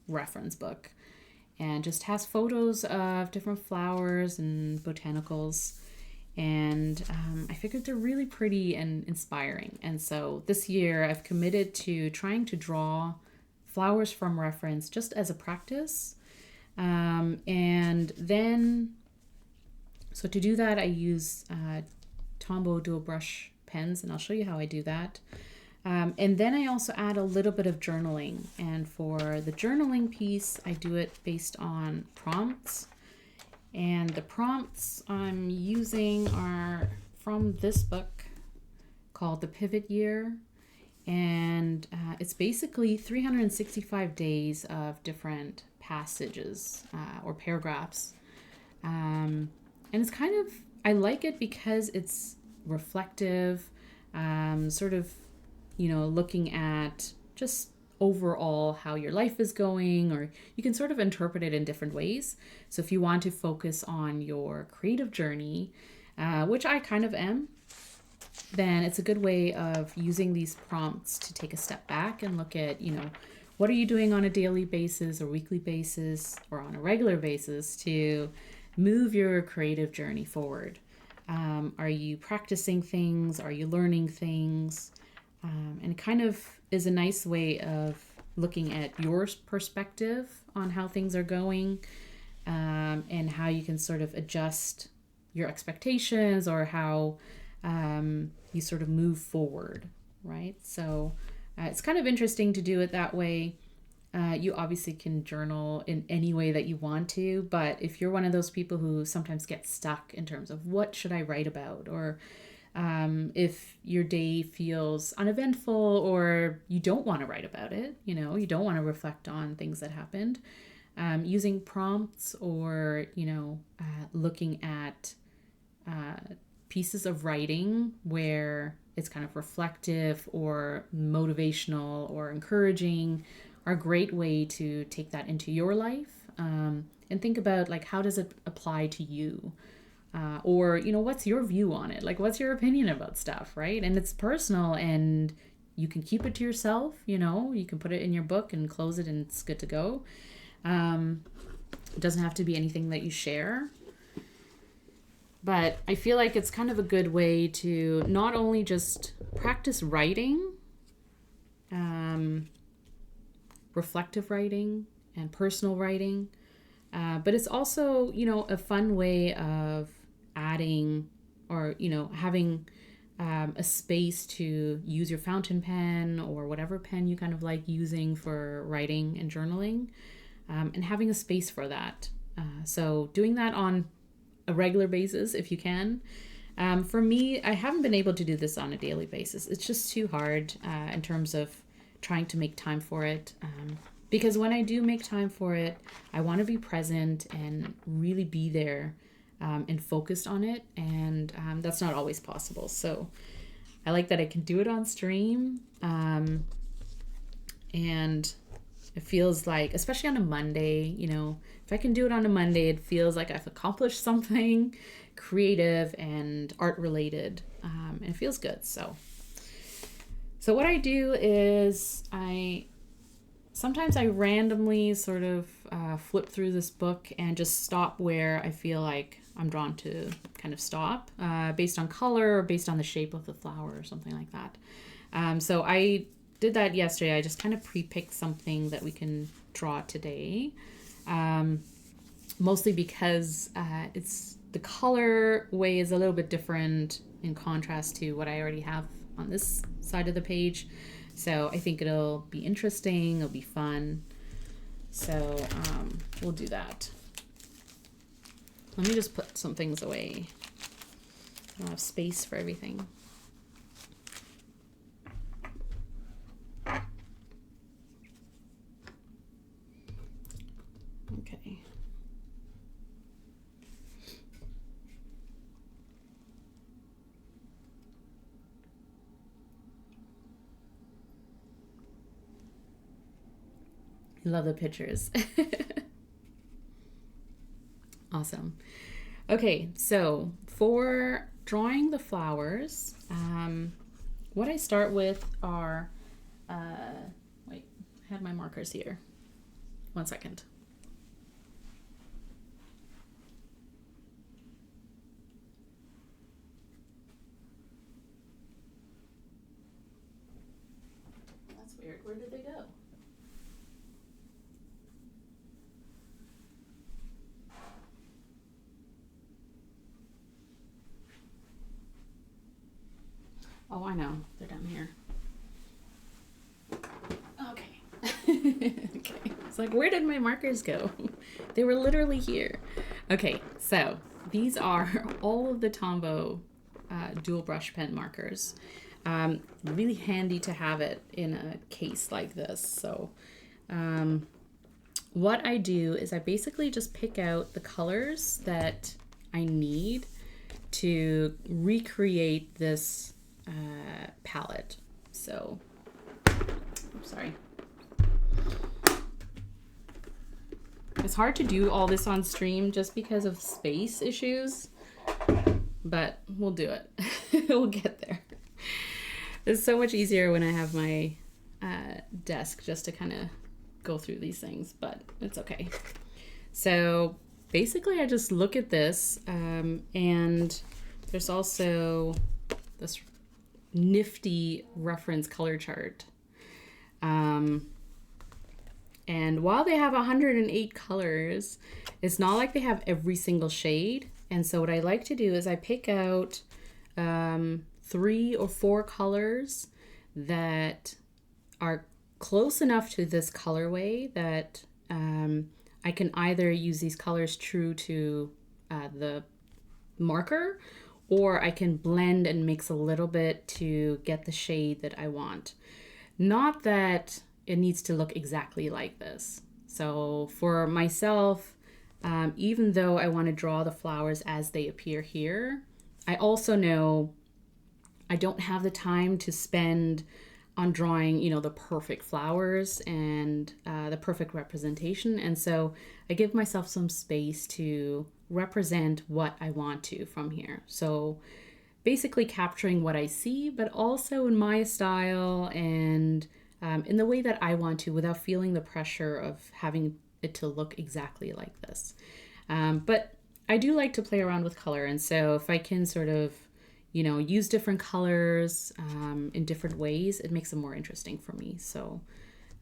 reference book. And just has photos of different flowers and botanicals. And I figured they're really pretty and inspiring. And so this year I've committed to trying to draw flowers from reference just as a practice. And then, so to do that, I use Tombow dual brush pens, and I'll show you how I do that. And then I also add a little bit of journaling. And for the journaling piece, I do it based on prompts. And the prompts I'm using are from this book called The Pivot Year. And it's basically 365 days of different passages or paragraphs. And it's kind of, I like it because it's reflective, sort of, looking at just overall how your life is going, or you can sort of interpret it in different ways. So if you want to focus on your creative journey, which I kind of am, then it's a good way of using these prompts to take a step back and look at, what are you doing on a daily basis or weekly basis or on a regular basis to move your creative journey forward. Are you practicing things? Are you learning things? And it kind of is a nice way of looking at your perspective on how things are going, and how you can sort of adjust your expectations, or how you sort of move forward, right? So it's kind of interesting to do it that way. You obviously can journal in any way that you want to, but if you're one of those people who sometimes get stuck in terms of what should I write about, or if your day feels uneventful, or you don't want to write about it, you don't want to reflect on things that happened, using prompts, or, looking at pieces of writing where it's kind of reflective or motivational or encouraging are a great way to take that into your life, and think about, like, how does it apply to you? Or, what's your view on it? Like, what's your opinion about stuff, right? And it's personal, and you can keep it to yourself, you can put it in your book and close it and it's good to go. It doesn't have to be anything that you share. But I feel like it's kind of a good way to not only just practice writing, reflective writing and personal writing, but it's also, a fun way of adding, or, having a space to use your fountain pen or whatever pen you kind of like using for writing and journaling, and having a space for that. So doing that on a regular basis, if you can. For me, I haven't been able to do this on a daily basis. It's just too hard in terms of trying to make time for it. Because when I do make time for it, I want to be present and really be there, and focused on it. And that's not always possible. So I like that I can do it on stream. And it feels like, especially on a Monday, if I can do it on a Monday, it feels like I've accomplished something creative and art related, and it feels good. So what I do is sometimes I randomly sort of flip through this book and just stop where I feel like I'm drawn to kind of stop, based on color or based on the shape of the flower or something like that. So I did that yesterday. I just kind of pre-picked something that we can draw today, mostly because it's the color way is a little bit different in contrast to what I already have on this side of the page. So I think it'll be interesting, it'll be fun. So we'll do that. Let me just put some things away. I don't have space for everything. Okay. I love the pictures. Awesome. Okay, so for drawing the flowers, what I start with are, wait, I had my markers here. 1 second. That's weird. Where did they go? Oh, I know. They're down here. Okay. Okay. It's like, where did my markers go? They were literally here. Okay, so these are all of the Tombow dual brush pen markers. Really handy to have it in a case like this. So what I do is I basically just pick out the colors that I need to recreate this palette. So, I'm sorry. It's hard to do all this on stream just because of space issues, but we'll do it. We'll get there. It's so much easier when I have my desk just to kind of go through these things, but it's okay. So basically I just look at this and there's also this nifty reference color chart. And while they have 108 colors, it's not like they have every single shade. And so what I like to do is I pick out 3 or 4 colors that are close enough to this colorway that I can either use these colors true to the marker, or I can blend and mix a little bit to get the shade that I want. Not that it needs to look exactly like this. So for myself, even though I want to draw the flowers as they appear here, I also know I don't have the time to spend on drawing, you know, the perfect flowers and the perfect representation. And so I give myself some space to represent what I want to from here. So basically capturing what I see, but also in my style and in the way that I want to, without feeling the pressure of having it to look exactly like this. But I do like to play around with color. And so if I can sort of, you know, use different colors in different ways, it makes them more interesting for me. So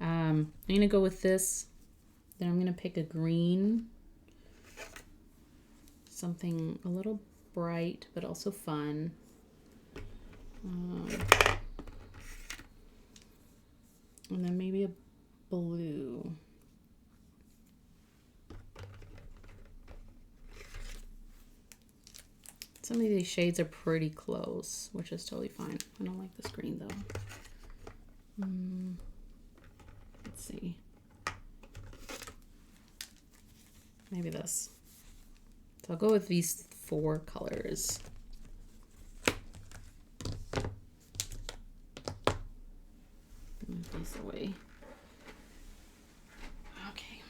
I'm going to go with this. Then I'm going to pick a green, something a little bright, but also fun. And then maybe a blue. Some of these shades are pretty close, which is totally fine. I don't like this green though. Let's see. Maybe this. So I'll go with these 4 colors. Move these away. Okay.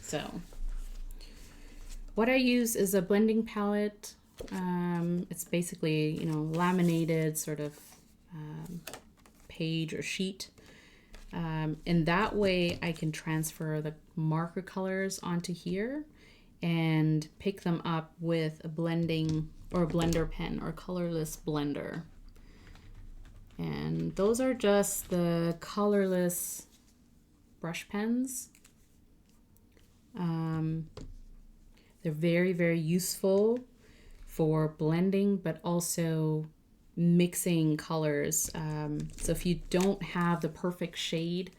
So what I use is a blending palette. It's basically, you know, laminated sort of page or sheet. And that way I can transfer the marker colors onto here and pick them up with a blending or a blender pen or colorless blender. And those are just the colorless brush pens. They're very, very useful for blending, but also mixing colors. So if you don't have the perfect shade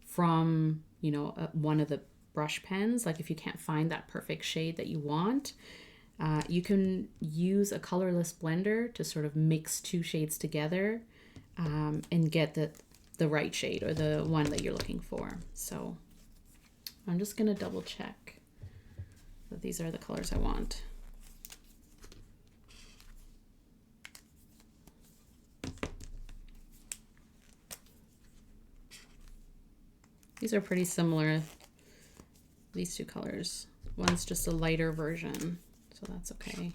from, you know, one of the brush pens, like if you can't find that perfect shade that you want, you can use a colorless blender to sort of mix two shades together and get the right shade or the one that you're looking for. So I'm just going to double check that these are the colors I want. These are pretty similar, these two colors. One's just a lighter version, so that's okay.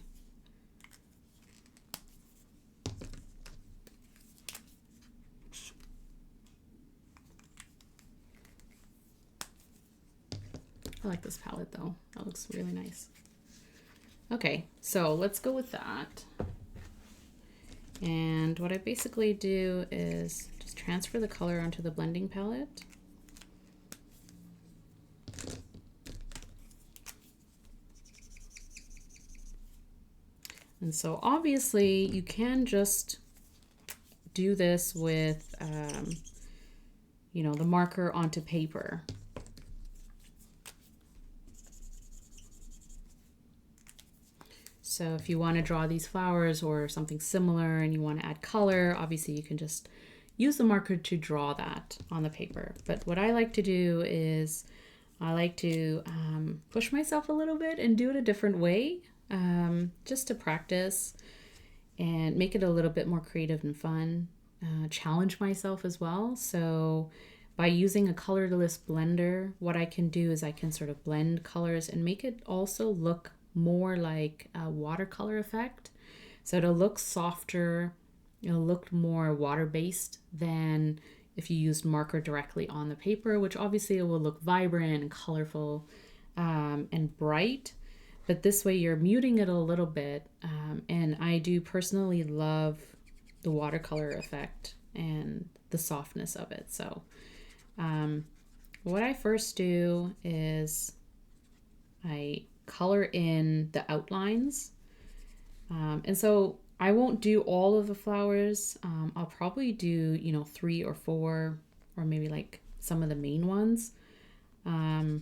I like this palette though. That looks really nice. Okay, so let's go with that. And what I basically do is just transfer the color onto the blending palette. And so obviously you can just do this with, you know, the marker onto paper. So if you want to draw these flowers or something similar and you want to add color, obviously you can just use the marker to draw that on the paper. But what I like to do is I like to push myself a little bit and do it a different way, just to practice and make it a little bit more creative and fun, challenge myself as well. So by using a colorless blender, what I can do is I can sort of blend colors and make it also look more like a watercolor effect. So it'll look softer, it'll look more water-based than if you used marker directly on the paper, which obviously it will look vibrant and colorful and bright. But this way you're muting it a little bit. And I do personally love the watercolor effect and the softness of it. So what I first do is I color in the outlines. And so I won't do all of the flowers. I'll probably do, you know, 3 or 4, or maybe like some of the main ones. And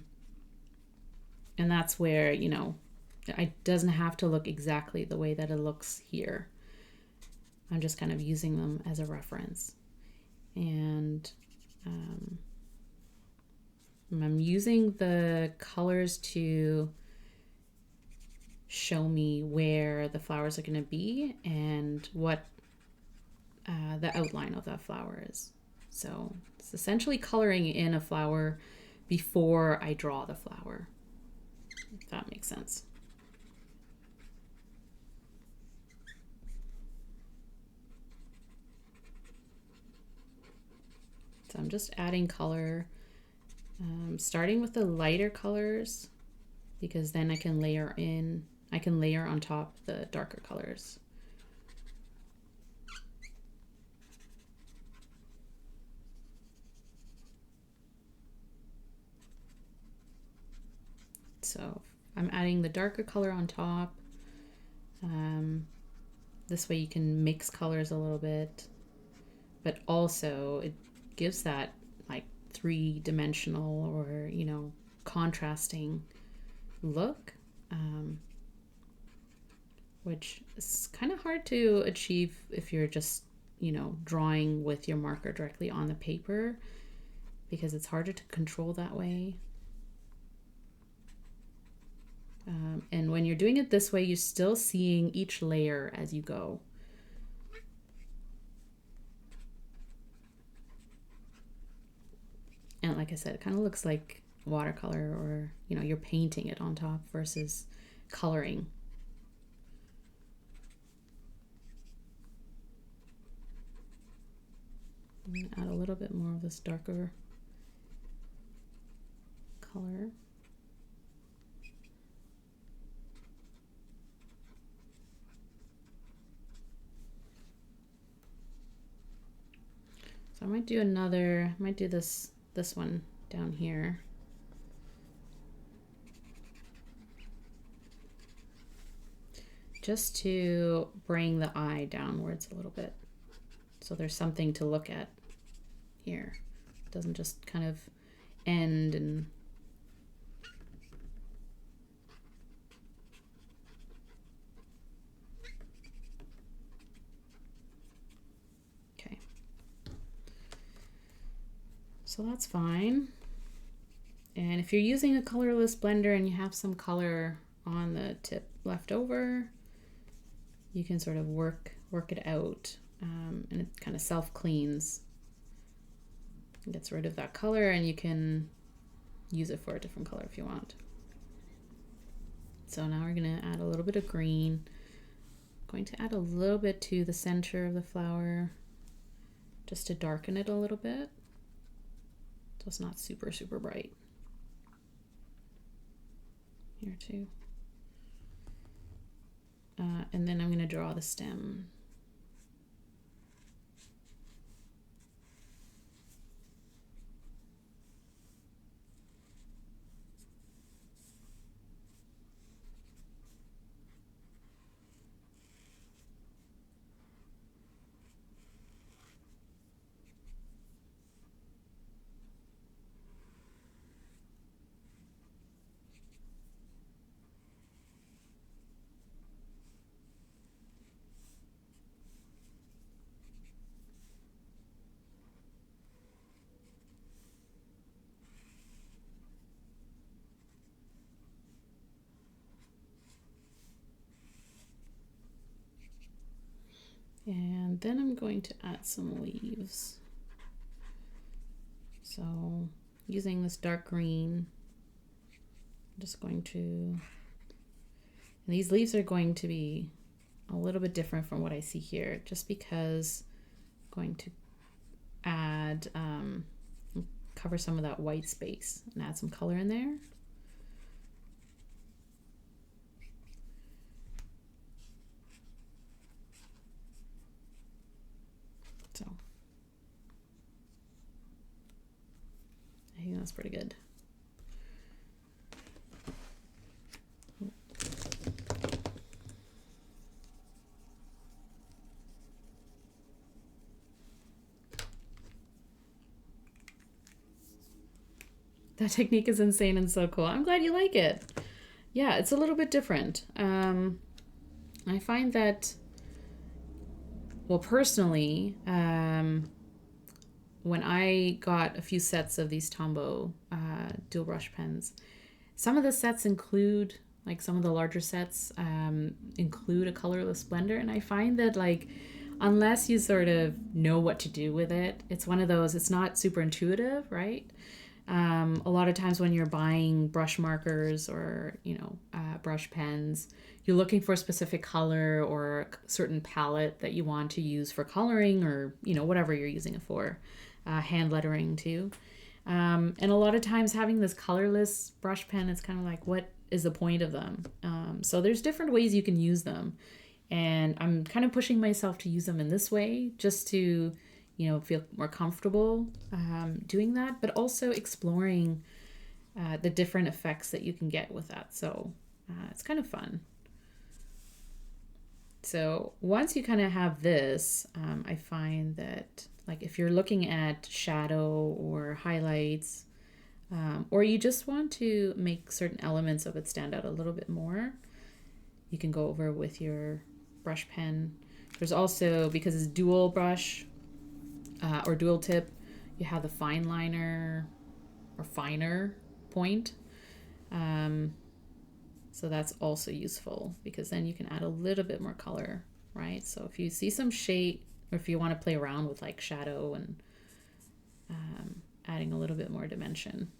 that's where, you know, it doesn't have to look exactly the way that it looks here. I'm just kind of using them as a reference. And I'm using the colors to show me where the flowers are going to be and what the outline of that flower is. So it's essentially coloring in a flower before I draw the flower, if that makes sense. So I'm just adding color, starting with the lighter colors, because then I can layer on top the darker colors. So I'm adding the darker color on top. This way you can mix colors a little bit, but also it gives that like 3-dimensional or, you know, contrasting look, which is kind of hard to achieve if you're just, you know, drawing with your marker directly on the paper, because it's harder to control that way. And when you're doing it this way, you're still seeing each layer as you go. And like I said, it kind of looks like watercolor, or, you know, you're painting it on top versus coloring. I'm going to add a little bit more of this darker color. So I might do this one down here. just to bring the eye downwards a little bit. So there's something to look at here. It doesn't just kind of end and okay. So that's fine. And if you're using a colorless blender and you have some color on the tip left over, you can sort of work it out, and it kind of self-cleans. It gets rid of that color, and you can use it for a different color if you want. So now we're going to add a little bit of green. I'm going to add a little bit to the center of the flower just to darken it a little bit, so it's not super, super bright. Here too. And then I'm going to draw the stem. And then I'm going to add some leaves. So using this dark green, I'm just going to, and these leaves are going to be a little bit different from what I see here, just because I'm going to add, cover some of that white space and add some color in there. So I think that's pretty good. That technique is insane and so cool. I'm glad you like it. Yeah, it's a little bit different. I find that, well, personally, when I got a few sets of these Tombow dual brush pens, some of the sets include, like some of the larger sets include a colorless blender, and I find that, like, unless you sort of know what to do with it, it's one of those, it's not super intuitive, right? A lot of times when you're buying brush markers or, brush pens, you're looking for a specific color or a certain palette that you want to use for coloring or, whatever you're using it for, hand lettering too. And a lot of times having this colorless brush pen, it's kind of like, what is the point of them? So there's different ways you can use them. And I'm kind of pushing myself to use them in this way just to feel more comfortable doing that, but also exploring the different effects that you can get with that. So it's kind of fun. So once you kind of have this, I find that, like, if you're looking at shadow or highlights, or you just want to make certain elements of it stand out a little bit more, you can go over with your brush pen. There's also, because it's dual brush, or dual tip, you have the fine liner or finer point. So that's also useful because then you can add a little bit more color, right? So if you see some shade, or if you want to play around with like shadow and adding a little bit more dimension,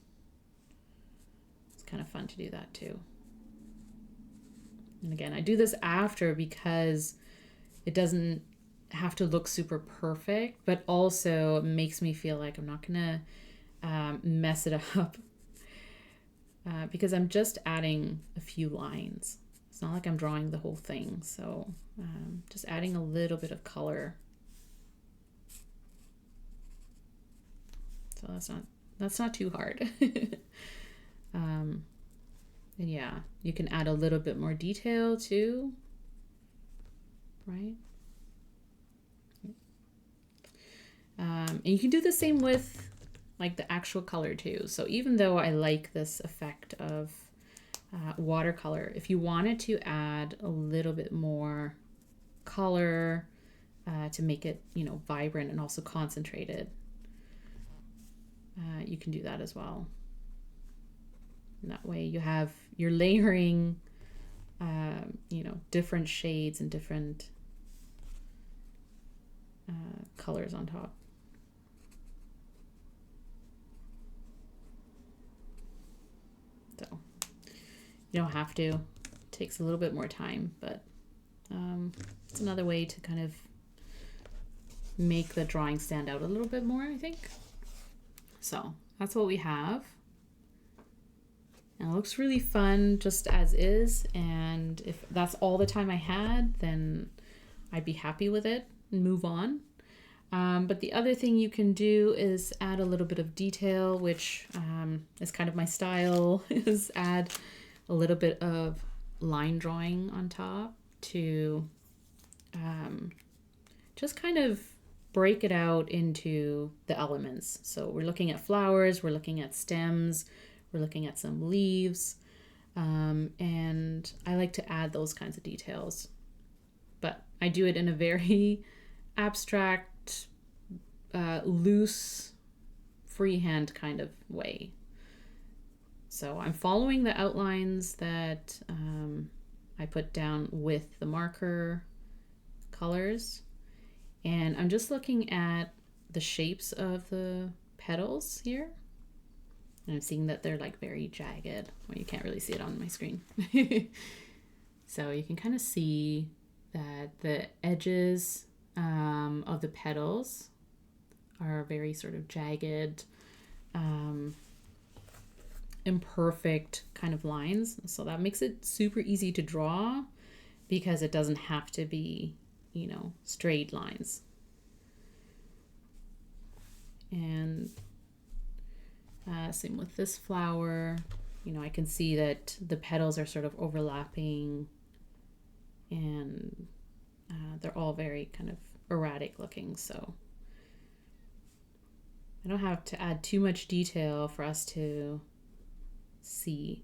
it's kind of fun to do that too. And again, I do this after because it doesn't have to look super perfect, but also makes me feel like I'm not gonna mess it up because I'm just adding a few lines. It's not like I'm drawing the whole thing, so just adding a little bit of color. So that's not too hard. And yeah, you can add a little bit more detail too. right? And you can do the same with like the actual color too. So even though I like this effect of watercolor, if you wanted to add a little bit more color to make it, you know, vibrant and also concentrated, you can do that as well. And that way you're layering, you know, different shades and different colors on top. So you don't have to. It takes a little bit more time, but it's another way to kind of make the drawing stand out a little bit more, I think. So that's what we have. And it looks really fun just as is. And if that's all the time I had, then I'd be happy with it and move on. But the other thing you can do is add a little bit of detail, which is kind of my style, is add a little bit of line drawing on top to just kind of break it out into the elements. So we're looking at flowers, we're looking at stems, we're looking at some leaves, and I like to add those kinds of details. But I do it in a very abstract, loose, freehand kind of way. So I'm following the outlines that I put down with the marker colors, and I'm just looking at the shapes of the petals here, and I'm seeing that they're like very jagged. Well, you can't really see it on my screen. So you can kind of see that the edges of the petals are very sort of jagged, imperfect kind of lines. So that makes it super easy to draw because it doesn't have to be, you know, straight lines. And same with this flower. You know, I can see that the petals are sort of overlapping, and they're all very kind of erratic looking. So I don't have to add too much detail for us to see,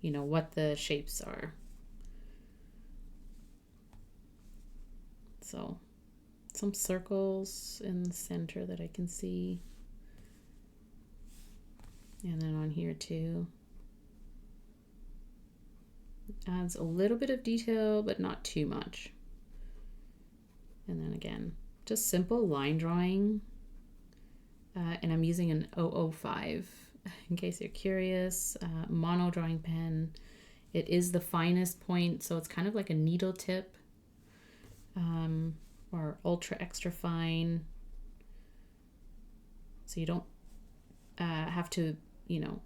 you know, what the shapes are. So some circles in the center that I can see. And then on here too. It adds a little bit of detail, but not too much. And then again, just simple line drawing. And I'm using an 005 in case you're curious. Mono drawing pen. It is the finest point, so it's kind of like a needle tip, or ultra extra fine. So you don't have to, you know,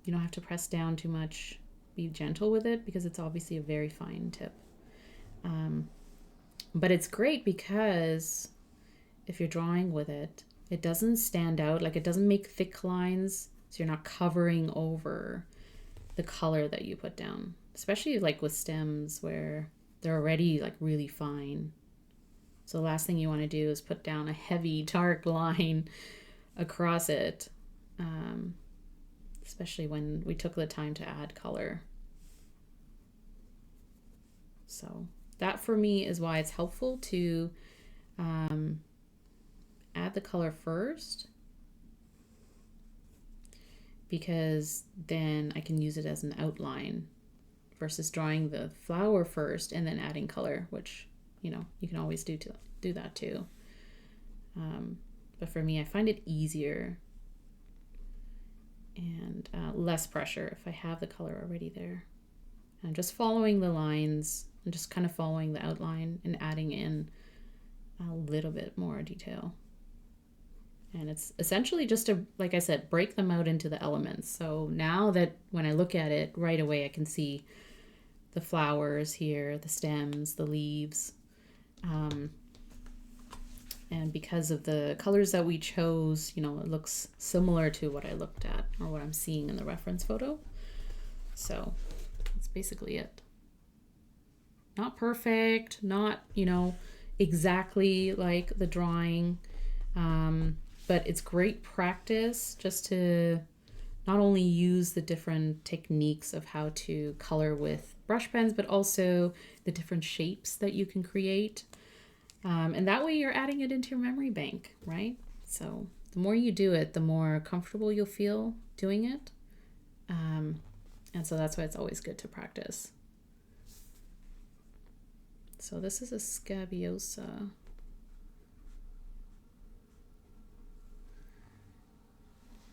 you don't have to press down too much. Be gentle with it because it's obviously a very fine tip. But it's great because if you're drawing with it, it doesn't stand out, like it doesn't make thick lines, so you're not covering over the color that you put down, especially like with stems where they're already like really fine. So the last thing you want to do is put down a heavy dark line across it, especially when we took the time to add color. So that for me is why it's helpful to add the color first, because then I can use it as an outline versus drawing the flower first and then adding color, which, you know, you can always do that too. But for me, I find it easier and less pressure if I have the color already there. And just following the lines and just kind of following the outline and adding in a little bit more detail. And it's essentially just to, like I said, break them out into the elements. So now that when I look at it right away, I can see the flowers here, the stems, the leaves. And because of the colors that we chose, you know, it looks similar to what I looked at or what I'm seeing in the reference photo. So that's basically it. not perfect, not, you know, exactly like the drawing. But it's great practice just to not only use the different techniques of how to color with brush pens, but also the different shapes that you can create. And that way you're adding it into your memory bank, right? So the more you do it, the more comfortable you'll feel doing it. And so that's why it's always good to practice. So this is a scabiosa.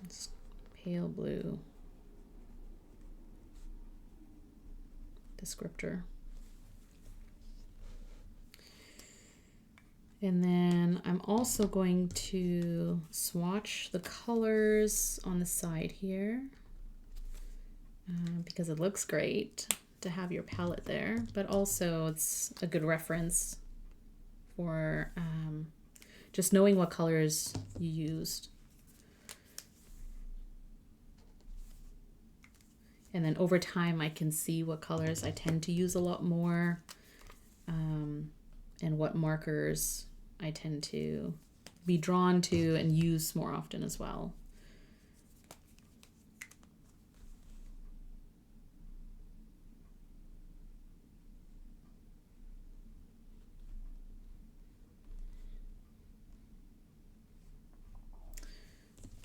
It's pale blue descriptor. And then I'm also going to swatch the colors on the side here because it looks great to have your palette there, but also it's a good reference for just knowing what colors you used. And then over time, I can see what colors I tend to use a lot more, and what markers I tend to be drawn to and use more often as well.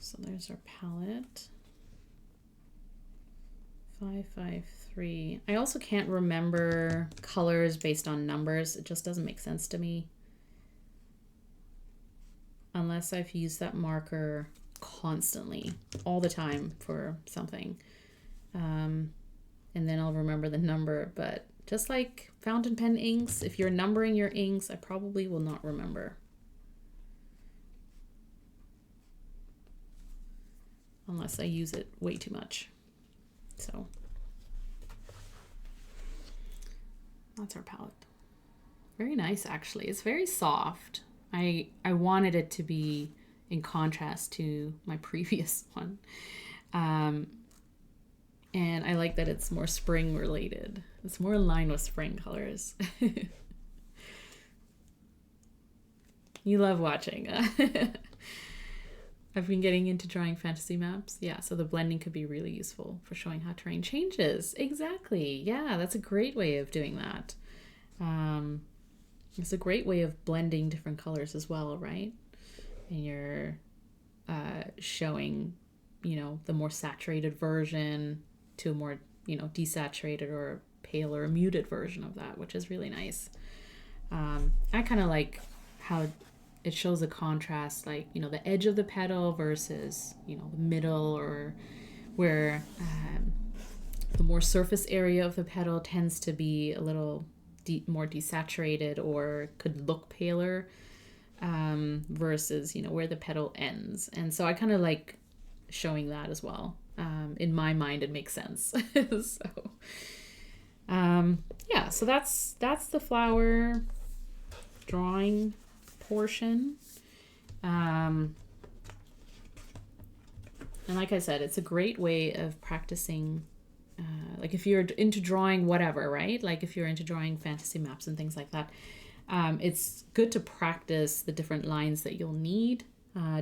So there's our palette. 553. I also can't remember colors based on numbers. It just doesn't make sense to me. Unless I've used that marker constantly, all the time for something. And then I'll remember the number. But just like fountain pen inks, if you're numbering your inks, I probably will not remember. Unless I use it way too much. So that's our palette. Very nice, actually. It's very soft. I wanted it to be in contrast to my previous one. And I like that it's more spring related. It's more in line with spring colors. You love watching. I've been getting into drawing fantasy maps. Yeah, so the blending could be really useful for showing how terrain changes. Exactly. Yeah, that's a great way of doing that. It's a great way of blending different colors as well, right? And you're showing, you know, the more saturated version to a more, you know, desaturated or pale or muted version of that, which is really nice. I kind of like how it shows a contrast, like, you know, the edge of the petal versus, you know, the middle, or where the more surface area of the petal tends to be a little more desaturated or could look paler, versus, you know, where the petal ends. And so I kind of like showing that as well. In my mind, it makes sense. So, yeah, so that's the flower drawing portion. And like I said, it's a great way of practicing, like if you're into drawing whatever, right? Like if you're into drawing fantasy maps and things like that, it's good to practice the different lines that you'll need,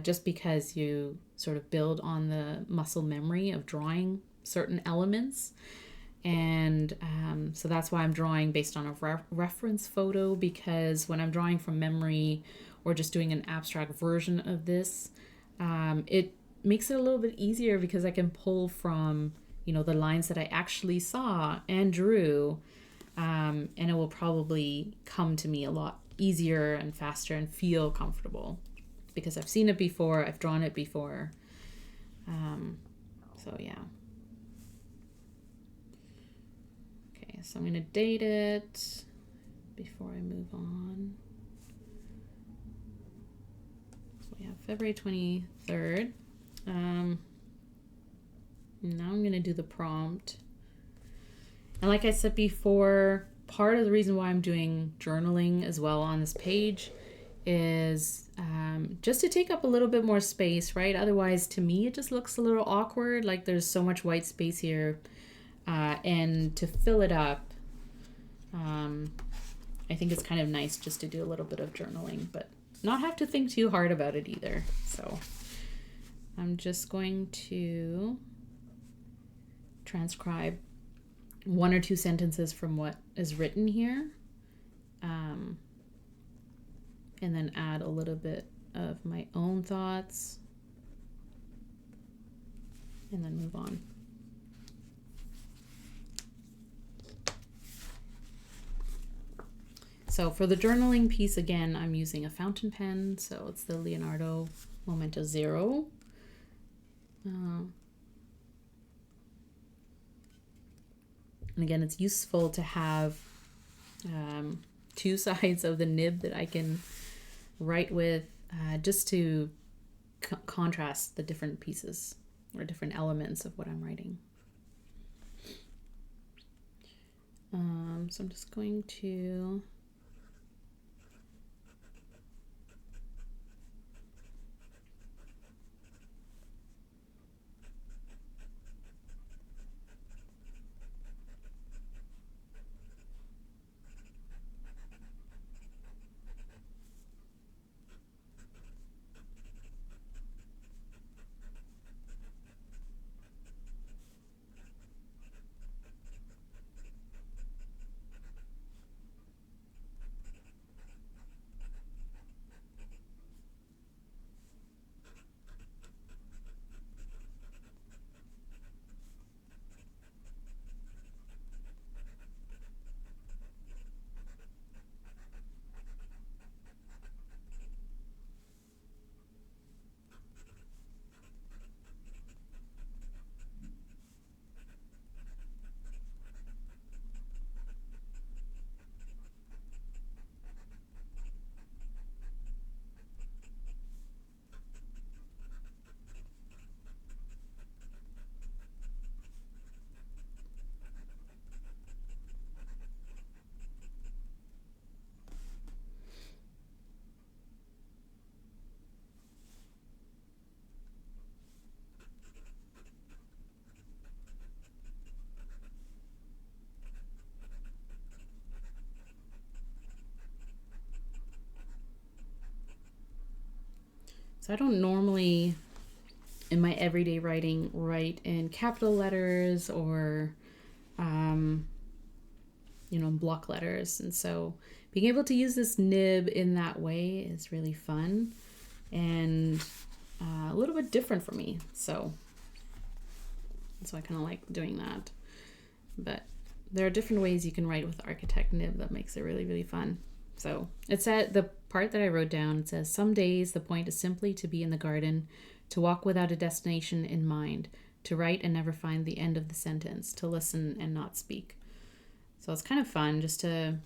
just because you sort of build on the muscle memory of drawing certain elements. And so that's why I'm drawing based on a reference photo, because when I'm drawing from memory or just doing an abstract version of this, it makes it a little bit easier because I can pull from, you know, the lines that I actually saw and drew, and it will probably come to me a lot easier and faster and feel comfortable because I've seen it before, I've drawn it before. So yeah. So I'm going to date it before I move on. So we have February 23rd. Now I'm going to do the prompt. And like I said before, part of the reason why I'm doing journaling as well on this page is just to take up a little bit more space, right? Otherwise, to me, it just looks a little awkward. Like there's so much white space here. And to fill it up, I think it's kind of nice just to do a little bit of journaling, but not have to think too hard about it either. So I'm just going to transcribe 1 or 2 sentences from what is written here, and then add a little bit of my own thoughts, and then move on. So for the journaling piece, again, I'm using a fountain pen. So it's the Leonardo Momento Zero. And again, it's useful to have 2 sides of the nib that I can write with, just to contrast the different pieces or different elements of what I'm writing. So I'm just going to So I don't normally, in my everyday writing, write in capital letters or, block letters. And so being able to use this nib in that way is really fun and a little bit different for me. So I kind of like doing that. But there are different ways you can write with the Architect nib that makes it really, really fun. So it's at the part that I wrote down. It says, some days the point is simply to be in the garden, to walk without a destination in mind, to write and never find the end of the sentence, to listen and not speak. So it's kind of fun just to,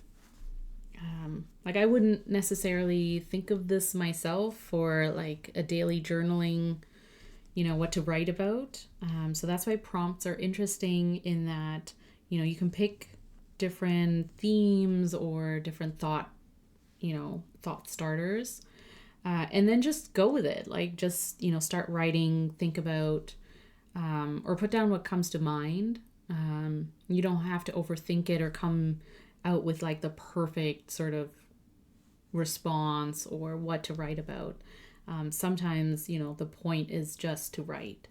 I wouldn't necessarily think of this myself for like a daily journaling, what to write about. So that's why prompts are interesting in that, you can pick different themes or different thought starters, and then just go with it. Like just, start writing, think about, or put down what comes to mind. You don't have to overthink it or come out with like the perfect sort of response or what to write about. Sometimes, the point is just to write.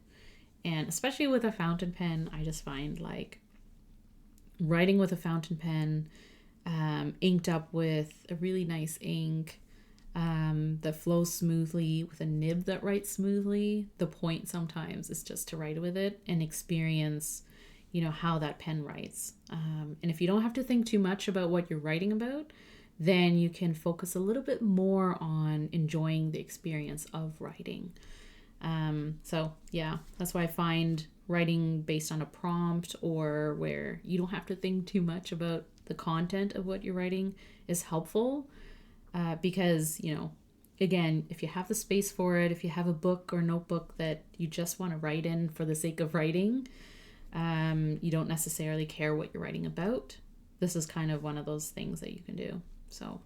And especially with a fountain pen, I just find like writing with a fountain pen, inked up with a really nice ink, that flows smoothly with a nib that writes smoothly. The point sometimes is just to write with it and experience, how that pen writes. And if you don't have to think too much about what you're writing about, then you can focus a little bit more on enjoying the experience of writing. So yeah, that's why I find writing based on a prompt or where you don't have to think too much about the content of what you're writing is helpful, because, again, if you have the space for it, if you have a book or notebook that you just want to write in for the sake of writing, you don't necessarily care what you're writing about. This is kind of one of those things that you can do. So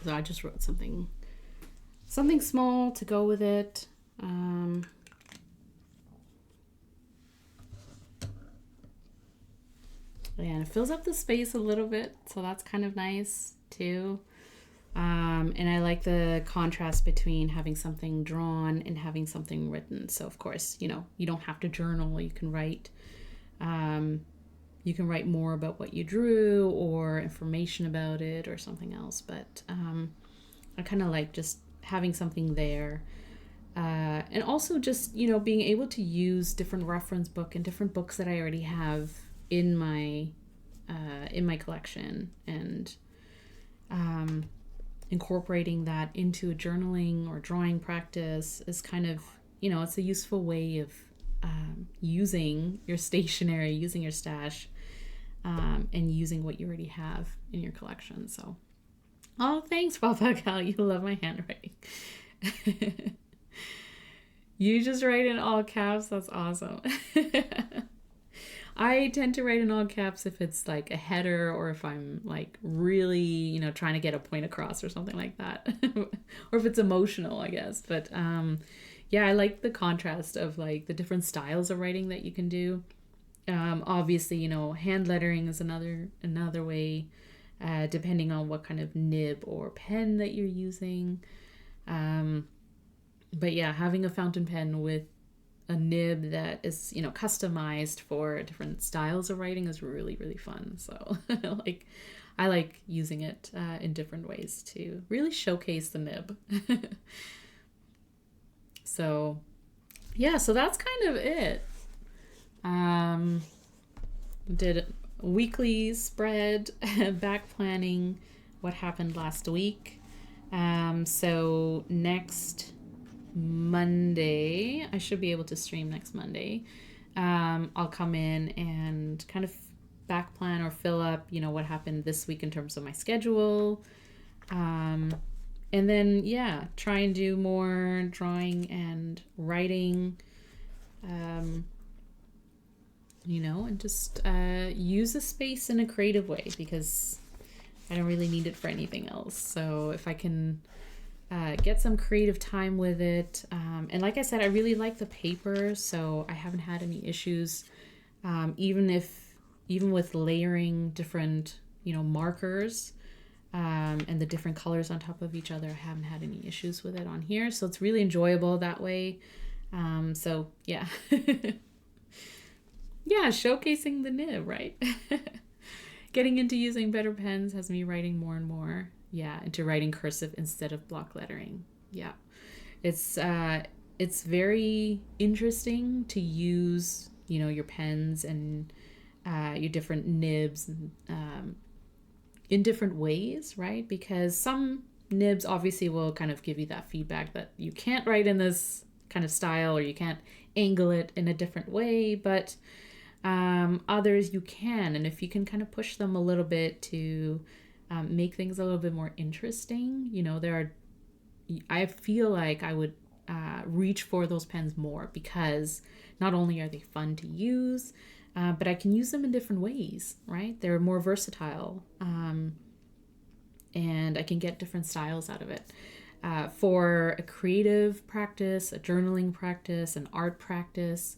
So I just wrote something small to go with it. And it fills up the space a little bit, so that's kind of nice too. And I like the contrast between having something drawn and having something written. So of course, you know, you don't have to journal. You can write more about what you drew or information about it or something else. But I kind of like just having something there. And also just, you know, being able to use different reference book and different books that I already have in my collection, and incorporating that into a journaling or drawing practice is kind of, you know, it's a useful way of using your stationery, using your stash, and using what you already have in your collection. So, oh, thanks, Papa Cal. You love my handwriting. You just write in all caps. That's awesome. I tend to write in all caps if it's like a header or if I'm like really, you know, trying to get a point across or something like that. Or if it's emotional, I guess. But yeah, I like the contrast of like the different styles of writing that you can do. Obviously, you know, hand lettering is another way, depending on what kind of nib or pen that you're using. But yeah, having a fountain pen with a nib that is, you know, customized for different styles of writing is really, really fun. So I like using it in different ways to really showcase the nib. So yeah, so that's kind of it. Did a weekly spread, back planning what happened last week. So next Monday, I should be able to stream next Monday. I'll come in and kind of back plan or fill up, you know, what happened this week in terms of my schedule. And then, yeah, try and do more drawing and writing, you know, and just use the space in a creative way, because I don't really need it for anything else. So if I can get some creative time with it. And like I said, I really like the paper, so I haven't had any issues. Even with layering different, you know, markers, and the different colors on top of each other, I haven't had any issues with it on here. So it's really enjoyable that way. So yeah. Yeah, showcasing the nib, right? Getting into using better pens has me writing more and more. Yeah, into writing cursive instead of block lettering. Yeah, it's very interesting to use, you know, your pens and your different nibs in different ways, right? Because some nibs obviously will kind of give you that feedback that you can't write in this kind of style, or you can't angle it in a different way, but others you can. And if you can kind of push them a little bit to make things a little bit more interesting, you know, I feel like I would reach for those pens more, because not only are they fun to use, but I can use them in different ways, right? They're more versatile, and I can get different styles out of it. For a creative practice, a journaling practice, an art practice,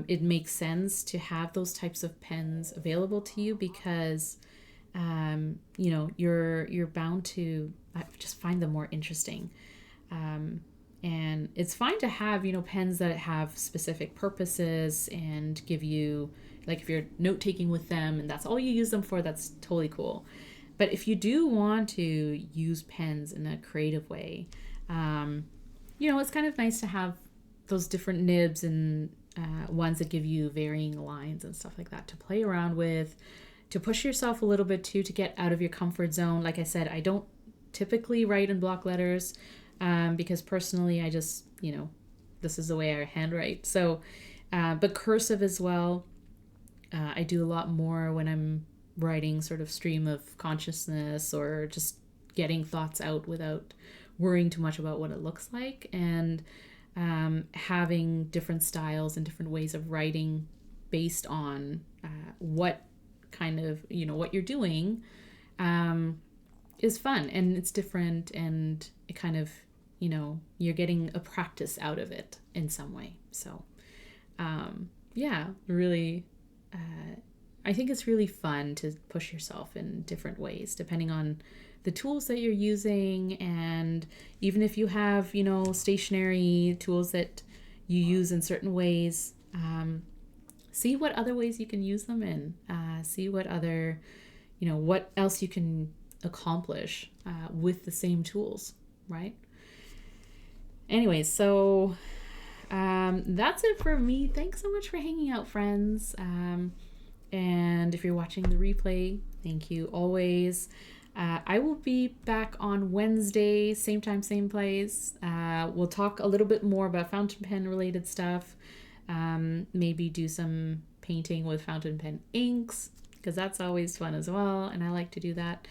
it makes sense to have those types of pens available to you, because you know, you're bound to just find them more interesting. And it's fine to have, you know, pens that have specific purposes and give you, like, if you're note taking with them and that's all you use them for, that's totally cool. But if you do want to use pens in a creative way, you know, it's kind of nice to have those different nibs and ones that give you varying lines and stuff like that to play around with, to push yourself a little bit too, to get out of your comfort zone. Like I said, I don't typically write in block letters, because personally I just, you know, this is the way I handwrite. So, but cursive as well, I do a lot more when I'm writing sort of stream of consciousness, or just getting thoughts out without worrying too much about what it looks like. And having different styles and different ways of writing based on what kind of, you know, what you're doing, is fun and it's different, and it kind of, you're getting a practice out of it in some way. So yeah, really, I think it's really fun to push yourself in different ways depending on the tools that you're using. And even if you have, stationary tools that you use in certain ways, see what other ways you can use them in. See what other, what else you can accomplish with the same tools, right? Anyways, so that's it for me. Thanks so much for hanging out, friends. And if you're watching the replay, thank you always. I will be back on Wednesday, same time, same place. We'll talk a little bit more about fountain pen related stuff. Maybe do some painting with fountain pen inks, because that's always fun as well, and I like to do that.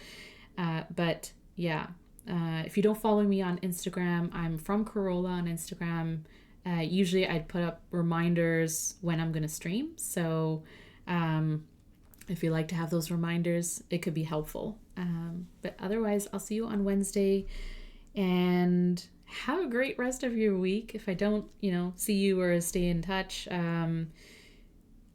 But yeah, if you don't follow me on Instagram, I'm from Corolla on Instagram. Usually I'd put up reminders when I'm going to stream. So if you like to have those reminders, it could be helpful. But otherwise, I'll see you on Wednesday, and have a great rest of your week. If I don't, see you or stay in touch,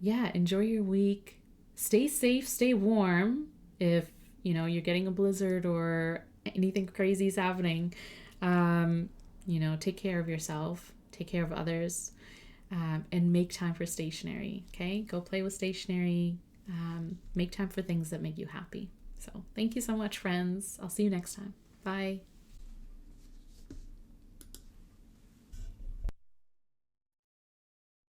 yeah, enjoy your week. Stay safe, stay warm. If, you're getting a blizzard or anything crazy is happening, take care of yourself, take care of others, and make time for stationery. Okay, go play with stationery. Make time for things that make you happy. So thank you so much, friends. I'll see you next time. Bye.